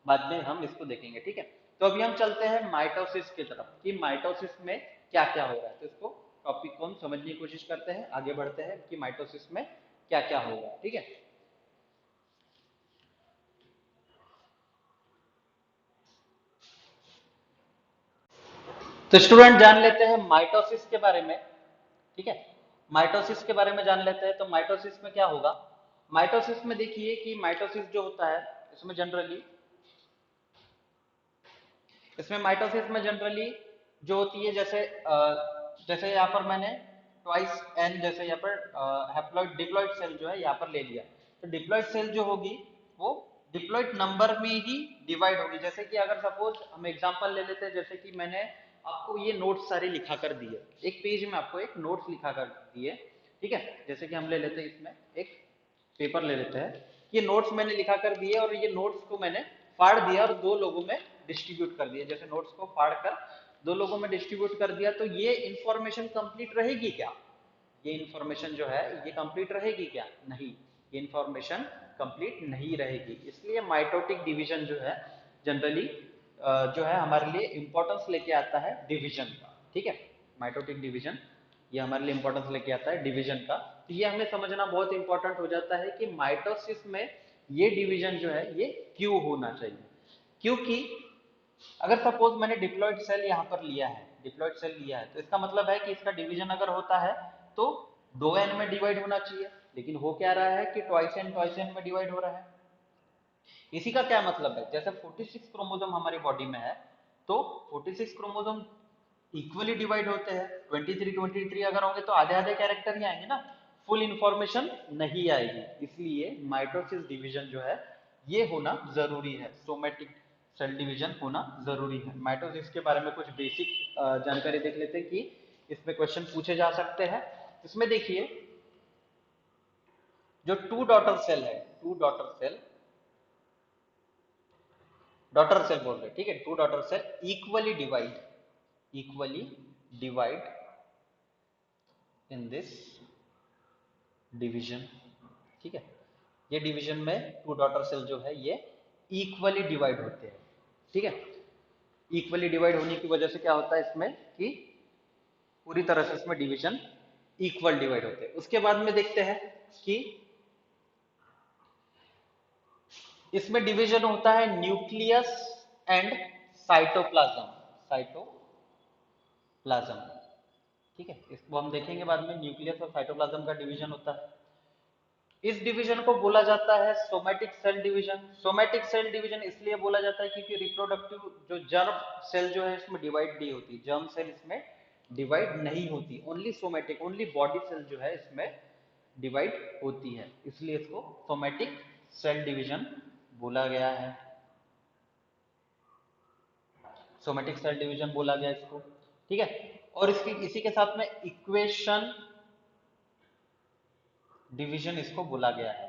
बाद में हम इसको देखेंगे, ठीक है। तो अभी हम चलते हैं माइटोसिस की तरफ कि माइटोसिस में क्या क्या हो रहा है। तो इसको टॉपिक को हम समझने की कोशिश करते हैं, आगे बढ़ते हैं कि माइटोसिस में क्या क्या होगा, ठीक है। तो स्टूडेंट जान लेते हैं माइटोसिस के बारे में, ठीक है, माइटोसिस के बारे में जान लेते हैं। तो माइटोसिस में क्या होगा, माइटोसिस में देखिए कि माइटोसिस जो होता है इसमें जनरली, इसमें माइटोसिस में जनरली जो होती है, जैसे जैसे यहाँ पर मैंने ट्वाइस एन, जैसे यहाँ पर हैप्लॉइड डिप्लॉइड सेल जो है यहाँ पर ले लिया, तो डिप्लॉइड सेल जो होगी वो डिप्लॉइड नंबर में ही डिवाइड होगी। जैसे कि अगर सपोज हम एग्जांपल ले लेते हैं, जैसे कि मैंने आपको ये नोट्स सारे लिखा कर दिए, एक पेज में आपको एक नोट्स लिखा कर दिए, ठीक है। जैसे कि हम ले लेते हैं इसमें एक पेपर ले लेते हैं, ये नोट्स मैंने लिखा कर दिए और ये नोट्स को मैंने फाड़ दिया और दो लोगों में डिस्ट्रीब्यूट कर दिया। जैसे नोट्स को फाड़ कर दो लोगों में डिस्ट्रीब्यूट कर दिया, तो ये इंफॉर्मेशन कंप्लीट रहेगी क्या, ये इंफॉर्मेशन जो है ये कंप्लीट रहेगी क्या, नहीं, ये इंफॉर्मेशन कंप्लीट नहीं रहेगी। इसलिए माइटोटिक डिवीजन जो है जनरली जो है हमारे लिए इंपॉर्टेंस लेके आता है डिवीजन का, ठीक है, माइटोटिक डिवीजन ये हमारे लिए इंपॉर्टेंस लेके आता है डिवीजन का। तो ये हमें समझना बहुत इंपॉर्टेंट हो जाता है कि माइटोसिस में ये डिवीजन जो है ये क्यों होना चाहिए। क्योंकि अगर सपोज मैंने डिप्लॉइड सेल यहाँ पर लिया है, डिप्लॉइड सेल लिया है, तो इसका मतलब है कि इसका डिवीजन अगर होता है तो 2n में डिवाइड होना चाहिए, लेकिन हो क्या रहा है कि ट्वाइस एन में डिवाइड हो रहा है। इसी का क्या मतलब है, जैसे 46 क्रोमोसोम हमारी बॉडी में है, तो 46 क्रोमोसोम इक्वली डिवाइड होते हैं। 23 अगर होंगे तो आधे आधे कैरेक्टर ही आएंगे ना, फुल इंफॉर्मेशन नहीं आएगी। इसलिए माइटोसिस डिवीजन जो है ये होना जरूरी है, सोमेटिक सेल डिवीजन होना जरूरी है। माइटोसिस के बारे में कुछ बेसिक जानकारी देख लेते हैं कि इसमें क्वेश्चन पूछे जा सकते हैं। इसमें देखिए जो टू डॉटर सेल है, डॉटर सेल बोल रहे, ठीक है, two daughter cell equally divide in this division, ठीक है। ये डिवीजन में टू डॉटर सेल जो है ये इक्वली डिवाइड होते हैं, ठीक है। इक्वली डिवाइड होने की वजह से क्या होता है इसमें कि पूरी तरह से इसमें डिवीजन इक्वल डिवाइड होते हैं। उसके बाद में देखते हैं कि इसमें डिवीजन होता है न्यूक्लियस एंड साइटोप्लाज्म, ठीक है। इसको हम देखेंगे बाद में, न्यूक्लियस और साइटोप्लाज्म का डिवीजन होता है। इस डिवीजन को बोला जाता है somatic cell division. Somatic cell division इसलिए बोला जाता है क्योंकि रिप्रोडक्टिव जो जर्म सेल जो है इसमें डिवाइड नहीं होती, जर्म सेल इसमें डिवाइड नहीं होती, only somatic, only body cell जो है इसमें डिवाइड होती है, इसलिए इसको सोमेटिक सेल डिवीजन बोला गया है, सोमेटिक सेल डिवीजन बोला गया इसको, ठीक है। और इसकी इसी के साथ में इक्वेशन डिवीजन इसको बोला गया है,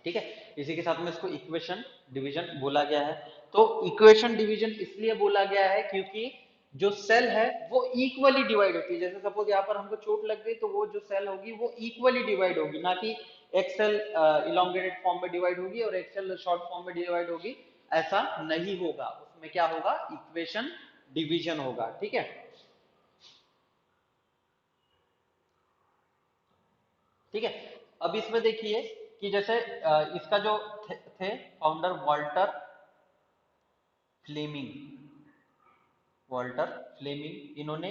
ठीक है। इसी के साथ में इसको इक्वेशन डिवीजन बोला गया है। तो इक्वेशन डिवीजन इसलिए बोला गया है क्योंकि जो सेल है वो इक्वली डिवाइड होती है। जैसे सपोज यहाँ पर हमको चोट लग गई तो वो जो सेल होगी वो इक्वली डिवाइड होगी, ना कि एक सेल इलोंगेटेड फॉर्म में डिवाइड होगी और एक सेल शॉर्ट फॉर्म में डिवाइड होगी, ऐसा नहीं होगा। उसमें क्या होगा, इक्वेशन डिवीजन होगा, ठीक है, ठीक है। अब इसमें देखिए कि जैसे इसका जो थे फाउंडर वॉल्टर फ्लेमिंग, इन्होंने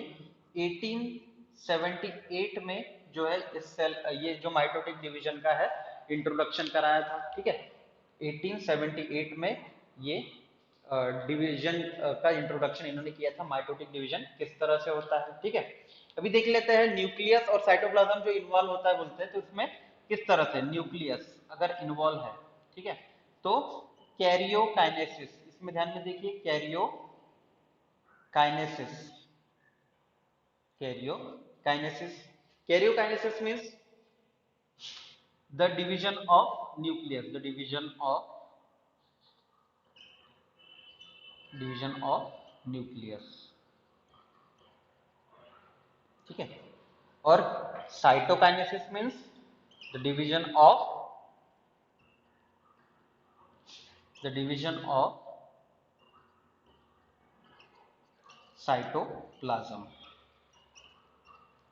1878 में जो है इस सेल, ये जो माइटोटिक डिवीजन का है इंट्रोडक्शन कराया था, ठीक है। 1878 में ये डिवीजन का इंट्रोडक्शन इन्होंने किया था, माइटोटिक डिवीजन किस तरह से होता है, ठीक है। अभी देख लेते हैं न्यूक्लियस और साइटोप्लाज्म जो इन्वॉल्व होता है बोलते हैं, तो इसमें किस तरह से न्यूक्लियस अगर इन्वॉल्व है, ठीक है, तो कैरियोकाइनेसिस, इसमें ध्यान में देखिए, karyokinesis karyokinesis means the division of nucleus, ठीक है। और cytokinesis means the division of cytoplasm,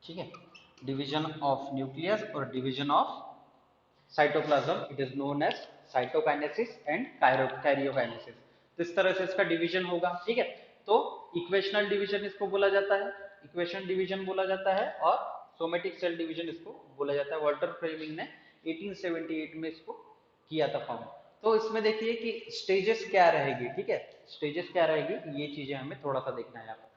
ठीक है। डिवीजन ऑफ न्यूक्लियस और division of cytoplasm, it is known as cytokinesis and karyokinesis. तो इस तरह से इसका डिवीजन होगा, ठीक है। तो इक्वेशनल डिवीजन इसको बोला जाता है, इक्वेशन डिवीजन बोला जाता है, और सोमेटिक सेल डिवीजन इसको बोला जाता है। वॉल्टर फ्लेमिंग ने 1878 में इसको किया था फॉर्म। तो इसमें देखिए कि स्टेजेस क्या रहेगी, ठीक है, स्टेजेस क्या रहेगी, ये चीजें हमें थोड़ा सा देखना है यहाँ पर।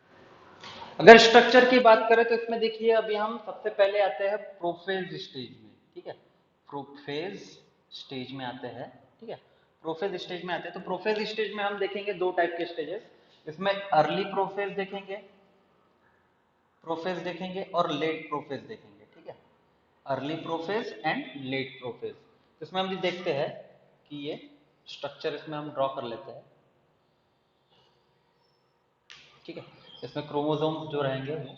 अगर स्ट्रक्चर की बात करें तो इसमें देखिए अभी हम सबसे पहले आते हैं प्रोफेज स्टेज में, ठीक है, प्रोफेज स्टेज में आते हैं, ठीक है। प्रोफेज स्टेज में आते हैं तो प्रोफेज स्टेज में हम देखेंगे दो टाइप के स्टेजेस, इसमें अर्ली प्रोफेज देखेंगे और लेट प्रोफेज देखेंगे, ठीक है, early prophase and let prophase. इसमें हम देखते हैं कि ये स्ट्रक्चर इसमें हम ड्रॉ कर लेते हैं, ठीक है। इसमें क्रोमोसोम जो रहेंगे वो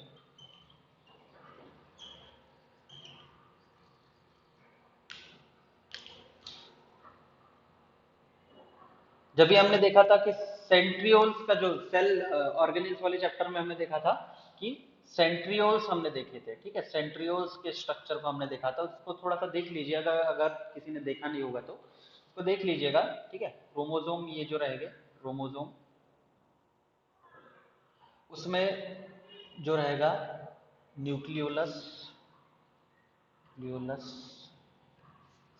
जब भी हमने देखा था कि सेंट्रियोल्स का जो सेल ऑर्गेनिल्स वाले चैप्टर में हमने देखा था कि सेंट्रियोल्स हमने देखे थे, ठीक है, सेंट्रियोल्स के स्ट्रक्चर को हमने देखा था, उसको थोड़ा सा देख लीजिएगा, अगर किसी ने देखा नहीं होगा तो उसको देख लीजिएगा, ठीक है। क्रोमोसोम ये जो रहेंगे क्रोमोसोम, उसमें जो रहेगा nucleolus,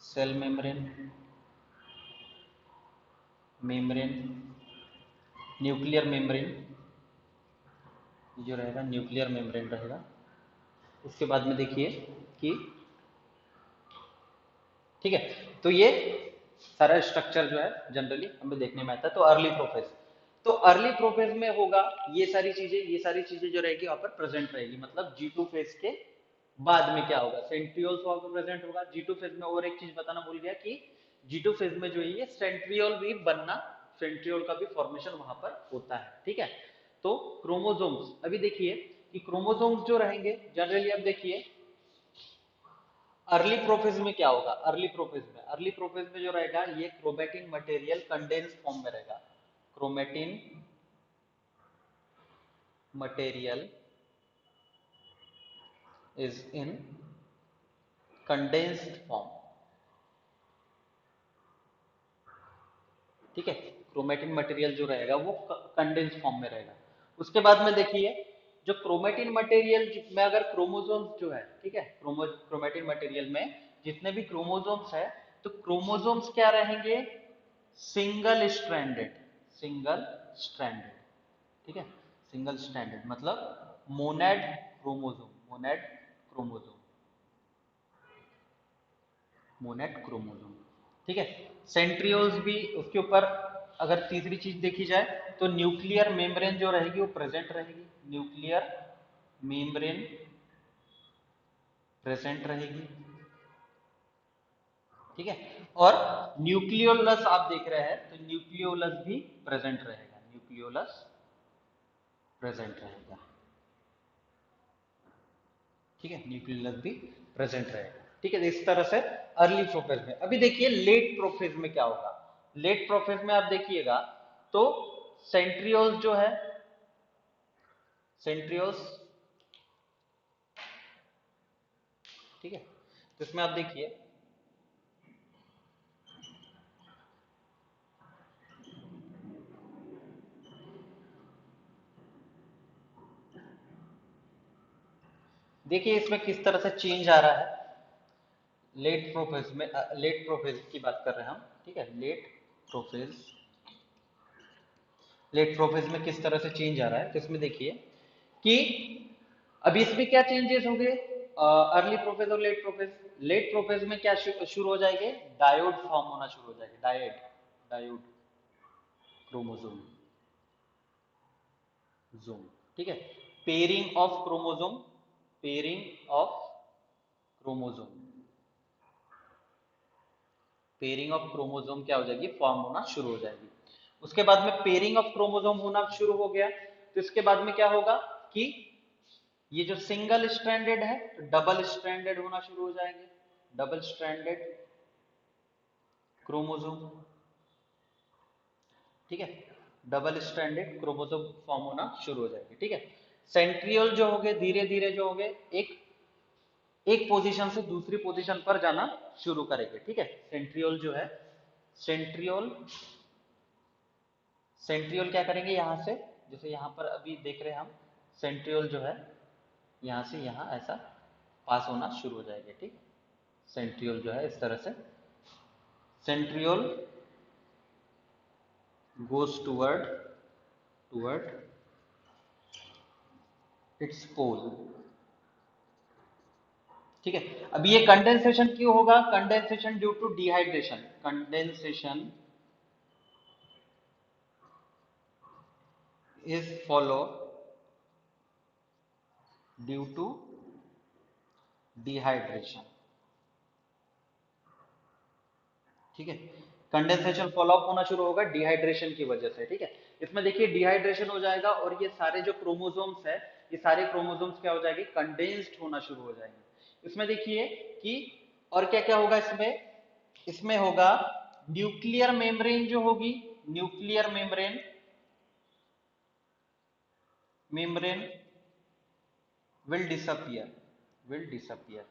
cell membrane, nuclear membrane, जो रहेगा न्यूक्लियर मेम्ब्रेन रहेगा। उसके बाद में देखिए कि ठीक है, तो ये सारा स्ट्रक्चर जो है जनरली हमें देखने में आता है। तो अर्ली प्रोफेज, तो अर्ली प्रोफेज में होगा ये सारी चीजें जो रहेगी वहां पर प्रेजेंट रहेगी। मतलब G2 फेज के बाद में क्या होगा, सेंट्रियोल्स वहां पर प्रेजेंट होगा। G2 फेज में और एक चीज बताना भूल गया कि G2 फेज में जो है ये सेंट्रियोल भी बनना, सेंट्रियोल का भी फॉर्मेशन वहां पर होता है। ठीक है, तो क्रोमोसोम्स, अभी देखिए कि क्रोमोसोम्स जो रहेंगे जनरली, अब देखिए अर्ली प्रोफेज में क्या होगा, अर्ली प्रोफेज में जो रहेगा ये क्रोमेटिन मटेरियल कंडेंस फॉर्म में रहेगा। Chromatin material is in condensed form. ठीक है, क्रोमेटिन मटेरियल जो रहेगा वो कंडेंस फॉर्म में रहेगा। उसके बाद में देखिए जो क्रोमेटिन मटेरियल में अगर क्रोमोसोम्स जो है, ठीक है, क्रोमेटिन मटेरियल में जितने भी क्रोमोसोम्स है, तो क्रोमोसोम्स क्या रहेंगे, सिंगल स्ट्रैंडेड, सिंगल स्ट्रैंडेड। ठीक है, सिंगल स्ट्रैंडेड मतलब मोनेड क्रोमोसोम, मोनेड क्रोमोसोम, मोनेट क्रोमोसोम। ठीक है, सेंट्रियोल्स भी उसके ऊपर, अगर तीसरी चीज देखी जाए तो न्यूक्लियर मेम्ब्रेन जो रहेगी वो प्रेजेंट रहेगी, न्यूक्लियर मेम्ब्रेन प्रेजेंट रहेगी। ठीक है, और न्यूक्लियोलस आप देख रहे हैं तो न्यूक्लियोलस भी प्रेजेंट रहेगा, न्यूक्लियोलस प्रेजेंट रहेगा। ठीक है, न्यूक्लियोलस भी प्रेजेंट रहेगा। ठीक है, इस तरह से अर्ली प्रोफेज में। अभी देखिए लेट प्रोफेज में क्या होगा, लेट प्रोफेज में आप देखिएगा तो सेंट्रियोल्स जो है, सेंट्रियोल्स, ठीक है, तो इसमें आप देखिए देखिए इसमें किस तरह से चेंज आ रहा है। लेट प्रोफेज में, लेट प्रोफेज की बात कर रहे हैं हम। ठीक है, लेट प्रोफेज, लेट प्रोफेज में किस तरह से चेंज आ रहा है, तो इसमें देखिए कि अभी इसमें क्या चेंजेस होंगे, अर्ली प्रोफेज और लेट प्रोफेज। लेट प्रोफेज में क्या शुरू हो जाएंगे, डायोड फॉर्म होना शुरू हो जाएगा, डायोड, डायोड क्रोमोसोम, जोम। ठीक है, pairing of chromosome, pairing of chromosome, pairing of chromosome क्या हो जाएगी, फॉर्म होना शुरू हो जाएगी। उसके बाद में पेयरिंग ऑफ क्रोमोसोम होना शुरू हो गया, तो इसके बाद में क्या होगा कि ये जो सिंगल स्ट्रैंडेड है तो डबल स्ट्रैंडेड होना शुरू हो जाएंगे, डबल स्ट्रैंडेड क्रोमोसोम। ठीक है, डबल स्ट्रैंडेड क्रोमोसोम फॉर्म होना शुरू हो जाएंगे। ठीक है, सेंट्रियोल जो होंगे धीरे धीरे जो होंगे एक एक पोजीशन से दूसरी पोजीशन पर जाना शुरू करेंगे। ठीक है, सेंट्रियोल जो है, सेंट्रियोल, सेंट्रियोल क्या करेंगे यहां से, जैसे यहां पर अभी देख रहे हैं हम, सेंट्रियोल जो है यहां से यहां ऐसा पास होना शुरू हो जाएंगे। ठीक, सेंट्रियोल जो है इस तरह से, centriole goes toward its pole। ठीक है, अब ये कंडेंसेशन क्यों होगा, condensation due to dehydration, condensation is follow due to dehydration. ठीक है, कंडेंसेशन फॉलो अप होना शुरू होगा डिहाइड्रेशन की वजह से। ठीक है, इसमें देखिए डिहाइड्रेशन हो जाएगा और ये सारे जो क्रोमोसोम्स है, ये सारे क्रोमोसोम्स क्या हो जाएंगे, कंडेंस्ड होना शुरू हो जाएंगे। इसमें देखिए कि और क्या क्या होगा इसमें, इसमें होगा न्यूक्लियर मेम्ब्रेन जो होगी, nuclear membrane, membrane will disappear, will disappear.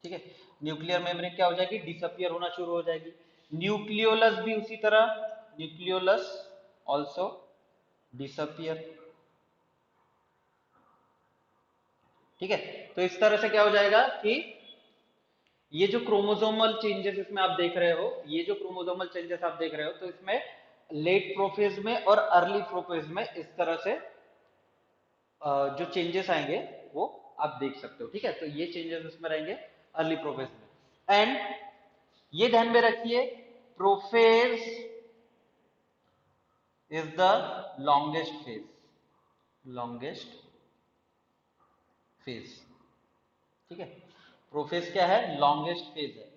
ठीक है, न्यूक्लियर मेम्ब्रेन क्या हो जाएगी, डिसअपियर होना शुरू हो जाएगी। न्यूक्लियोलस भी उसी तरह, न्यूक्लियोलस ऑल्सो डिसअपियर। ठीक है, तो इस तरह से क्या हो जाएगा कि ये जो क्रोमोसोमल चेंजेस इसमें आप देख रहे हो, ये जो क्रोमोसोमल चेंजेस आप देख रहे हो, तो इसमें लेट प्रोफेज में और अर्ली प्रोफेज में इस तरह से जो चेंजेस आएंगे वो आप देख सकते हो। ठीक है, तो ये चेंजेस इसमें रहेंगे अर्ली प्रोफेज में। एंड ये ध्यान में रखिए, prophase is the longest phase, longest phase. ठीक है, प्रोफेज क्या है? लॉन्गेस्ट फेज है,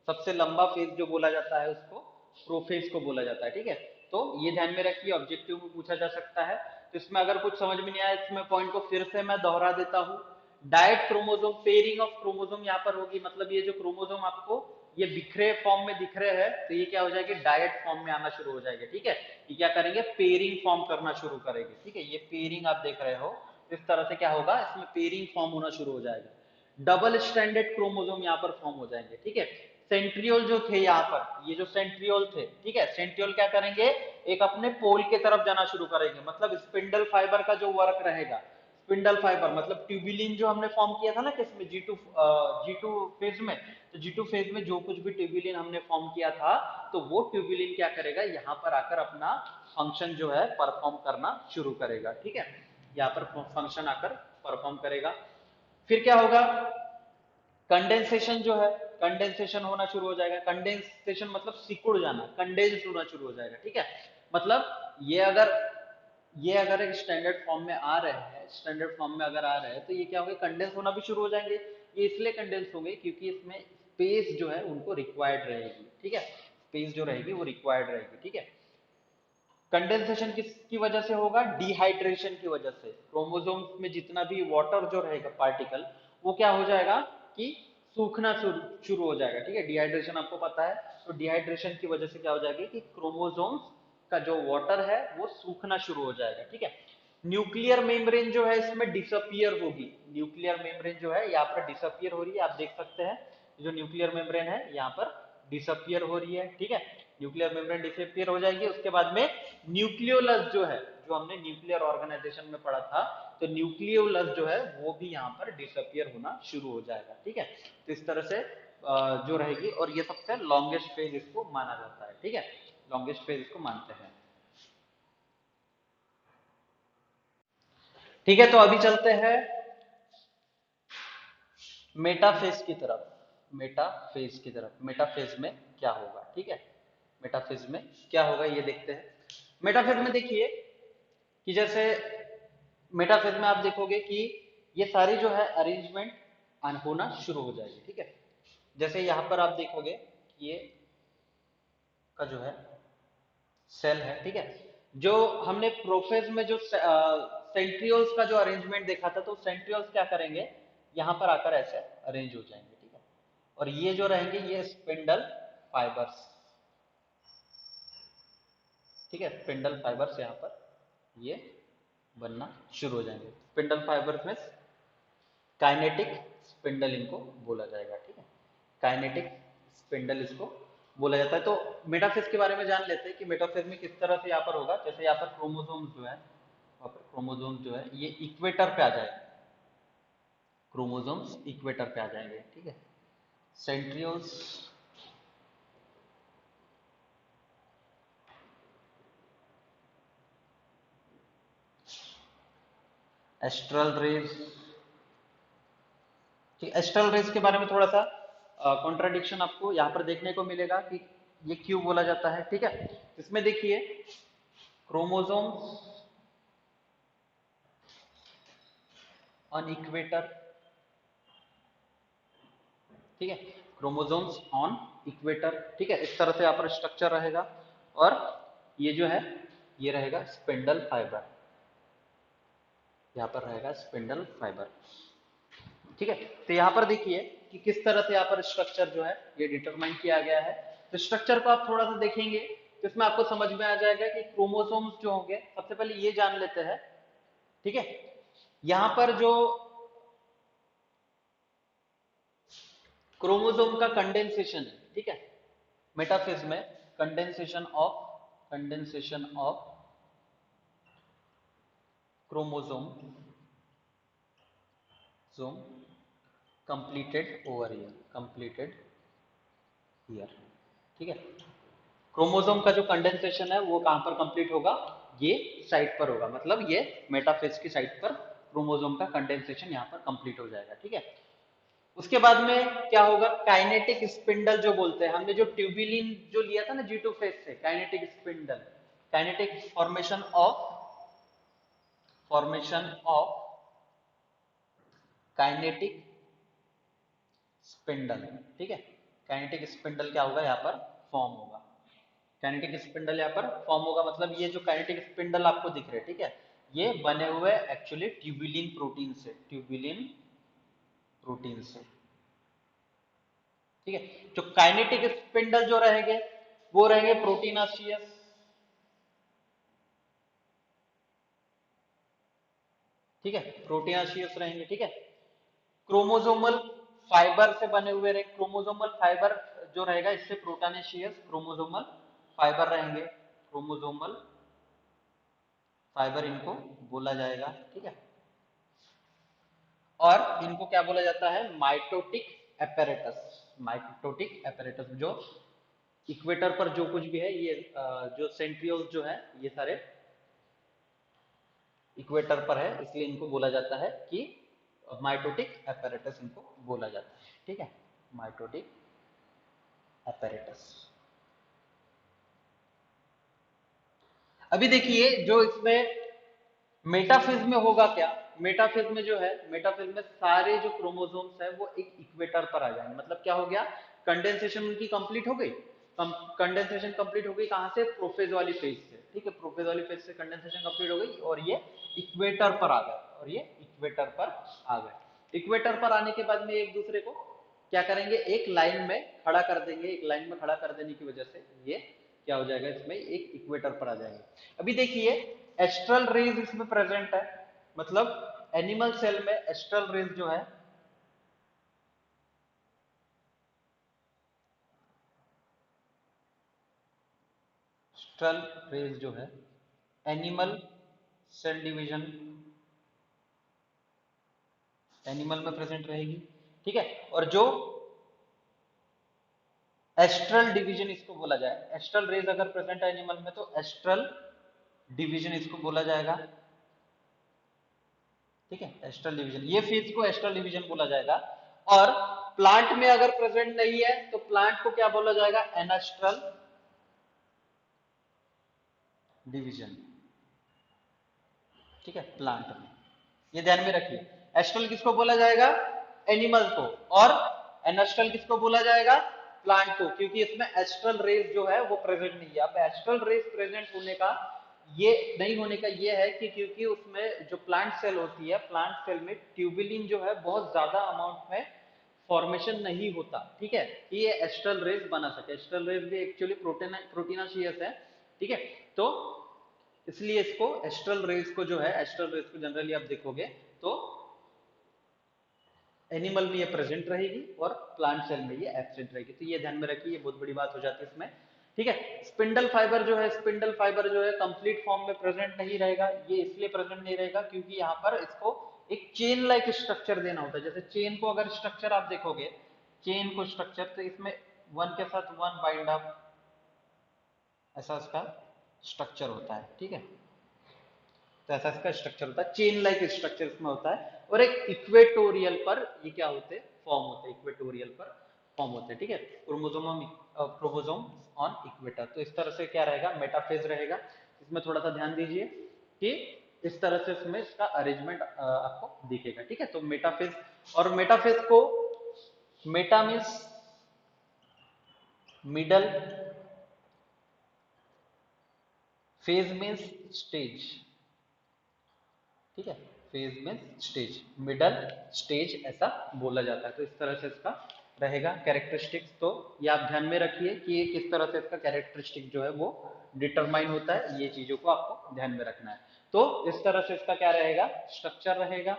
सबसे लंबा फेज जो बोला जाता है उसको प्रोफेज को बोला जाता है। ठीक है, तो ये ध्यान में रखिए, ऑब्जेक्टिव में पूछा जा सकता है। तो इसमें अगर कुछ समझ में नहीं आया, इसमें पॉइंट को फिर से मैं दोहरा देता हूँ। Diet chromosome, pairing of chromosome यहाँ पर होगी, मतलब ये जो क्रोमोसोम आपको ये बिखरे फॉर्म में दिख रहे हैं, तो ये क्या हो जाएगी? डायट फॉर्म में आना शुरू हो जाएगा। ठीक है, ये क्या करेंगे? पेयरिंग फॉर्म करना शुरू करेंगे। ठीक है, ये पेयरिंग आप देख रहे हो, इस तरह से क्या होगा? इसमें पेयरिंग फॉर्म होना शुरू हो जाएगा। डबल स्टैंडर्ड क्रोमोसोम यहाँ पर फॉर्म हो जाएंगे। ठीक है, सेंट्रियोल जो थे यहाँ पर, ये जो सेंट्रियोल थे, ठीक है, सेंट्रियोल क्या करेंगे? एक अपने पोल के तरफ जाना शुरू करेंगे, मतलब स्पिंडल फाइबर का जो वर्क रहेगा, स्पिंडल फाइबर मतलब ट्यूबुलिन जो हमने फॉर्म किया था ना किसमें? जी टू फेज में। तो जी टू फेज में जो कुछ भी ट्यूबुलिन हमने फॉर्म किया था, तो वो ट्यूबुलिन क्या करेगा? यहाँ पर आकर अपना फंक्शन जो है परफॉर्म करना शुरू करेगा। ठीक है, यहाँ पर फंक्शन आकर परफॉर्म करेगा। फिर क्या होगा? कंडेंसेशन जो है, कंडेंसेशन होना शुरू हो जाएगा। कंडेंसेशन मतलब सिकुड़ जाना, कंडेंस होना शुरू हो जाएगा। ठीक है, मतलब ये अगर एक स्टैंडर्ड फॉर्म में आ रहे हैं, स्टैंडर्ड फॉर्म में अगर आ रहे हैं, तो ये क्या होगा? कंडेंस होना भी शुरू हो जाएंगे। ये इसलिए कंडेंस होंगे क्योंकि इसमें स्पेस जो है उनको रिक्वायर्ड रहेगी। ठीक है, स्पेस जो रहेगी वो रिक्वायर्ड रहेगी। ठीक है, कंडेंसेशन किसकी वजह से होगा? डिहाइड्रेशन की वजह से। क्रोमोसोम्स में जितना भी वाटर जो रहेगा पार्टिकल, वो क्या हो जाएगा कि सूखना शुरू हो जाएगा। ठीक है, डिहाइड्रेशन आपको पता है, तो डिहाइड्रेशन की वजह से क्या हो जाएगी कि क्रोमोसोम्स का जो वाटर है वो सूखना शुरू हो जाएगा। ठीक है, न्यूक्लियर मेम्ब्रेन जो है इसमें डिसअपियर होगी। न्यूक्लियर मेम्ब्रेन जो है यहाँ पर डिसअपियर हो रही है, आप देख सकते हैं जो न्यूक्लियर मेम्ब्रेन है यहाँ पर डिसअपियर हो रही है। ठीक है, न्यूक्लियर मेम्ब्रेन डिसअपियर हो जाएगी। उसके बाद में न्यूक्लियोलस जो है, जो हमने न्यूक्लियर ऑर्गेनाइजेशन में पढ़ा था, तो न्यूक्लियोलस जो है वो भी यहाँ पर डिसअपियर होना शुरू हो जाएगा। ठीक है, तो इस तरह से जो रहेगी, और ये सबसे लॉन्गेस्ट फेज इसको माना जाता है। ठीक है, लॉन्गेस्ट फेज इसको मानते हैं। ठीक है, तो अभी चलते हैं मेटाफेज की तरफ। मेटाफेज की तरफ, मेटाफेज में क्या होगा? ठीक है, मेटाफेज में क्या होगा ये देखते हैं। मेटाफेज में देखिए कि जैसे मेटाफेज में आप देखोगे कि ये सारी जो है अरेंजमेंट होना शुरू हो जाएगी। ठीक है, जैसे यहां पर आप देखोगे कि ये का जो है सेल है। ठीक है, जो हमने प्रोफेज में जो सेंट्रियोल्स का जो अरेंजमेंट देखा था, तो सेंट्रियोल्स क्या करेंगे? यहां पर आकर ऐसे अरेंज हो जाएंगे। ठीक है, और ये जो रहेंगे ये स्पिंडल फाइबर्स। ठीक है, स्पिंडल फाइबर्स यहाँ पर ये बनना शुरू हो जाएंगे। स्पिंडल फाइबर्स में काइनेटिक स्पिंडल इनको बोला जाएगा। ठीक है, काइनेटिक स्पिंडल इसको बोला जाता है। तो मेटाफेज के बारे में जान लेते हैं कि मेटाफेज में किस तरह से यहाँ पर होगा। जैसे यहाँ पर क्रोमोसोम्स जो है, क्रोमोसोम्स जो है ये इक्वेटर पे आ जाएंगे, क्रोमोसोम्स इक्वेटर पे आ जाएंगे। ठीक है, सेंट्रियोल्स एस्ट्रल रेज। ठीक, एस्ट्रल रेज के बारे में थोड़ा सा कॉन्ट्राडिक्शन आपको यहाँ पर देखने को मिलेगा कि ये क्यों बोला जाता है। ठीक है, इसमें देखिए क्रोमोसोम्स ऑन इक्वेटर। ठीक है, क्रोमोसोम्स ऑन इक्वेटर। ठीक है, इस तरह से यहाँ पर स्ट्रक्चर रहेगा, और ये जो है ये रहेगा स्पिंडल फाइबर, यहाँ पर रहेगा स्पिंडल फाइबर। ठीक है, तो यहाँ पर देखिए कि किस तरह से यहाँ पर स्ट्रक्चर जो है ये डिटरमाइन किया गया है। तो स्ट्रक्चर को आप थोड़ा सा देखेंगे तो इसमें आपको समझ में आ जाएगा कि क्रोमोसोम्स जो होंगे, सबसे पहले ये जान लेते हैं। ठीक है, यहाँ पर जो क्रोमोसोम का कंडेंसेशन है, ठीक है, मेटाफेज में condensation of chromosome completed over year. Completed here, ठीक है। क्रोमोसोम का जो कंडेंसेशन है वो कहां पर कंप्लीट होगा, ये साइट पर होगा, मतलब ये मेटाफेज की साइट पर क्रोमोसोम का कंडेंसेशन यहाँ पर कंप्लीट हो जाएगा, ठीक है। उसके बाद में क्या होगा, काइनेटिक स्पिंडल जो बोलते हैं, हमने जो ट्यूबिलिन जो लिया था ना G2 फेज से, kinetic spindle, kinetic formation of kinetic spindle, ठीक है। काइनेटिक स्पिंडल क्या होगा, यहाँ पर फॉर्म होगा, काइनेटिक स्पिंडल यहाँ पर फॉर्म होगा, मतलब ये जो काइनेटिक स्पिंडल आपको दिख रहे हैं, ठीक है, ये बने हुए एक्चुअली ट्यूबिलिन प्रोटीन से, ट्यूबिलिन प्रोटीन से, ठीक है। जो काइनेटिक स्पिंडल जो रहेंगे वो रहेंगे प्रोटीनाशियस, ठीक है, प्रोटीनाशियस रहेंगे, ठीक है। क्रोमोसोमल फाइबर से बने हुए रहे, क्रोमोसोमल फाइबर जो रहेगा इससे प्रोटीनाशियस क्रोमोसोमल फाइबर रहेंगे, क्रोमोसोमल फाइबर इनको बोला जाएगा, ठीक है। और इनको क्या बोला जाता है, माइटोटिक एपेरेटस, माइटोटिक एपेरेटस, जो इक्वेटर पर जो कुछ भी है ये जो सेंट्रियोल्स जो है ये सारे इक्वेटर पर है, इसलिए इनको बोला जाता है कि माइटोटिक एपेरेटस इनको बोला जाता है, ठीक है, माइटोटिक एपेरेटस। अभी देखिए जो इसमें मेटाफेज में होगा क्या, मेटाफेज में जो है, मेटाफेज में सारे जो क्रोमोसोम्स है वो एक इक्वेटर पर आ जाएंगे, मतलब क्या हो गया, कंडेंसेशन उनकी कंप्लीट हो गई, कंडेंसेशन कंप्लीट हो गई कहां से, प्रोफेज वाली फेज से, ठीक है, प्रोफेज वाली फेज से कंडेंसेशन कंप्लीट हो गई और ये इक्वेटर पर आ गए, और ये इक्वेटर पर आ गए। इक्वेटर पर आने के बाद में एक दूसरे को क्या करेंगे, एक लाइन में खड़ा कर देंगे, एक लाइन में खड़ा कर देने की वजह से ये क्या हो जाएगा, इसमें एक इक्वेटर पर आ जाएंगे। अभी देखिए एस्ट्रल रेज इसमें प्रेजेंट है, मतलब एनिमल सेल में एस्ट्रल रेज जो है, एस्ट्रल रेज जो है एनिमल सेल डिवीजन, एनिमल में प्रेजेंट रहेगी, ठीक है। और जो एस्ट्रल डिवीजन इसको बोला जाए, एस्ट्रल रेज अगर प्रेजेंट है एनिमल में तो एस्ट्रल डिवीजन इसको बोला जाएगा, ठीक है, एस्ट्रल डिवीजन, ये फेज को एस्ट्रल डिवीजन बोला जाएगा। और प्लांट में अगर प्रेजेंट नहीं है तो प्लांट को क्या बोला जाएगा, एनास्ट्रल डिवीजन, ठीक है, प्लांट में, ये ध्यान में रखिए। एस्ट्रल किसको बोला जाएगा, एनिमल को, और एनास्ट्रल किसको बोला जाएगा, प्लांट को, क्योंकि इसमें एस्ट्रल रेज जो है वो प्रेजेंट नहीं है। अब एस्ट्रल रेज प्रेजेंट होने का, ये नहीं होने का ये है कि क्योंकि उसमें जो प्लांट सेल होती है, प्लांट सेल में ट्यूबिलिन जो है बहुत ज्यादा अमाउंट में फॉर्मेशन नहीं होता, ठीक है, कि ये एस्ट्रल रेज बना सके। एस्ट्रल रेज भी एक्चुअली प्रोटीनाशियस है, ठीक है, तो इसलिए इसको एस्ट्रल रेज को जो है, एस्ट्रल रेज को जनरली आप देखोगे तो एनिमल में ये प्रेजेंट रहेगी और प्लांट सेल में ये एब्सेंट रहेगी, तो ये ध्यान में रखिए, ये बहुत बड़ी बात हो जाती है इसमें, ठीक है। स्पिंडल फाइबर जो है, स्पिंडल फाइबर जो है कंप्लीट फॉर्म में प्रेजेंट नहीं रहेगा, ये इसलिए प्रेजेंट नहीं रहेगा क्योंकि यहाँ पर इसको एक चेन लाइक स्ट्रक्चर देना होता है। जैसे चेन को अगर स्ट्रक्चर आप देखोगे, चेन को स्ट्रक्चर, तो इसमें वन के साथ वन बाइंड अप, ऐसा इसका स्ट्रक्चर होता है, ठीक है, तो ऐसा इसका स्ट्रक्चर होता है, चेन लाइक स्ट्रक्चर इसमें होता है। और एक इक्वेटोरियल पर ये क्या होते हैं, फॉर्म होते हैं, इक्वेटोरियल पर फॉर्म होते हैं, ठीक है, क्रोमोसोम ऑन इक्वेटर। तो इस तरह से क्या रहेगा, मेटाफेज रहेगा। इसमें थोड़ा सा ध्यान दीजिए कि इस तरह से इसमें इसका अरेंजमेंट आपको दिखेगा, ठीक है। तो मेटाफेज, और मेटाफेज को Meta means middle, phase means stage, ठीक है, फेज में स्टेज, मिडल स्टेज ऐसा बोला जाता है। तो इस तरह से इसका रहेगा कैरेक्टरिस्टिक्स, तो ये आप ध्यान में रखिए कि ये किस तरह से इसका कैरेक्टरिस्टिक जो है वो डिटरमाइन होता है, ये चीजों को आपको ध्यान में रखना है। तो इस तरह से इसका क्या रहेगा, स्ट्रक्चर रहेगा,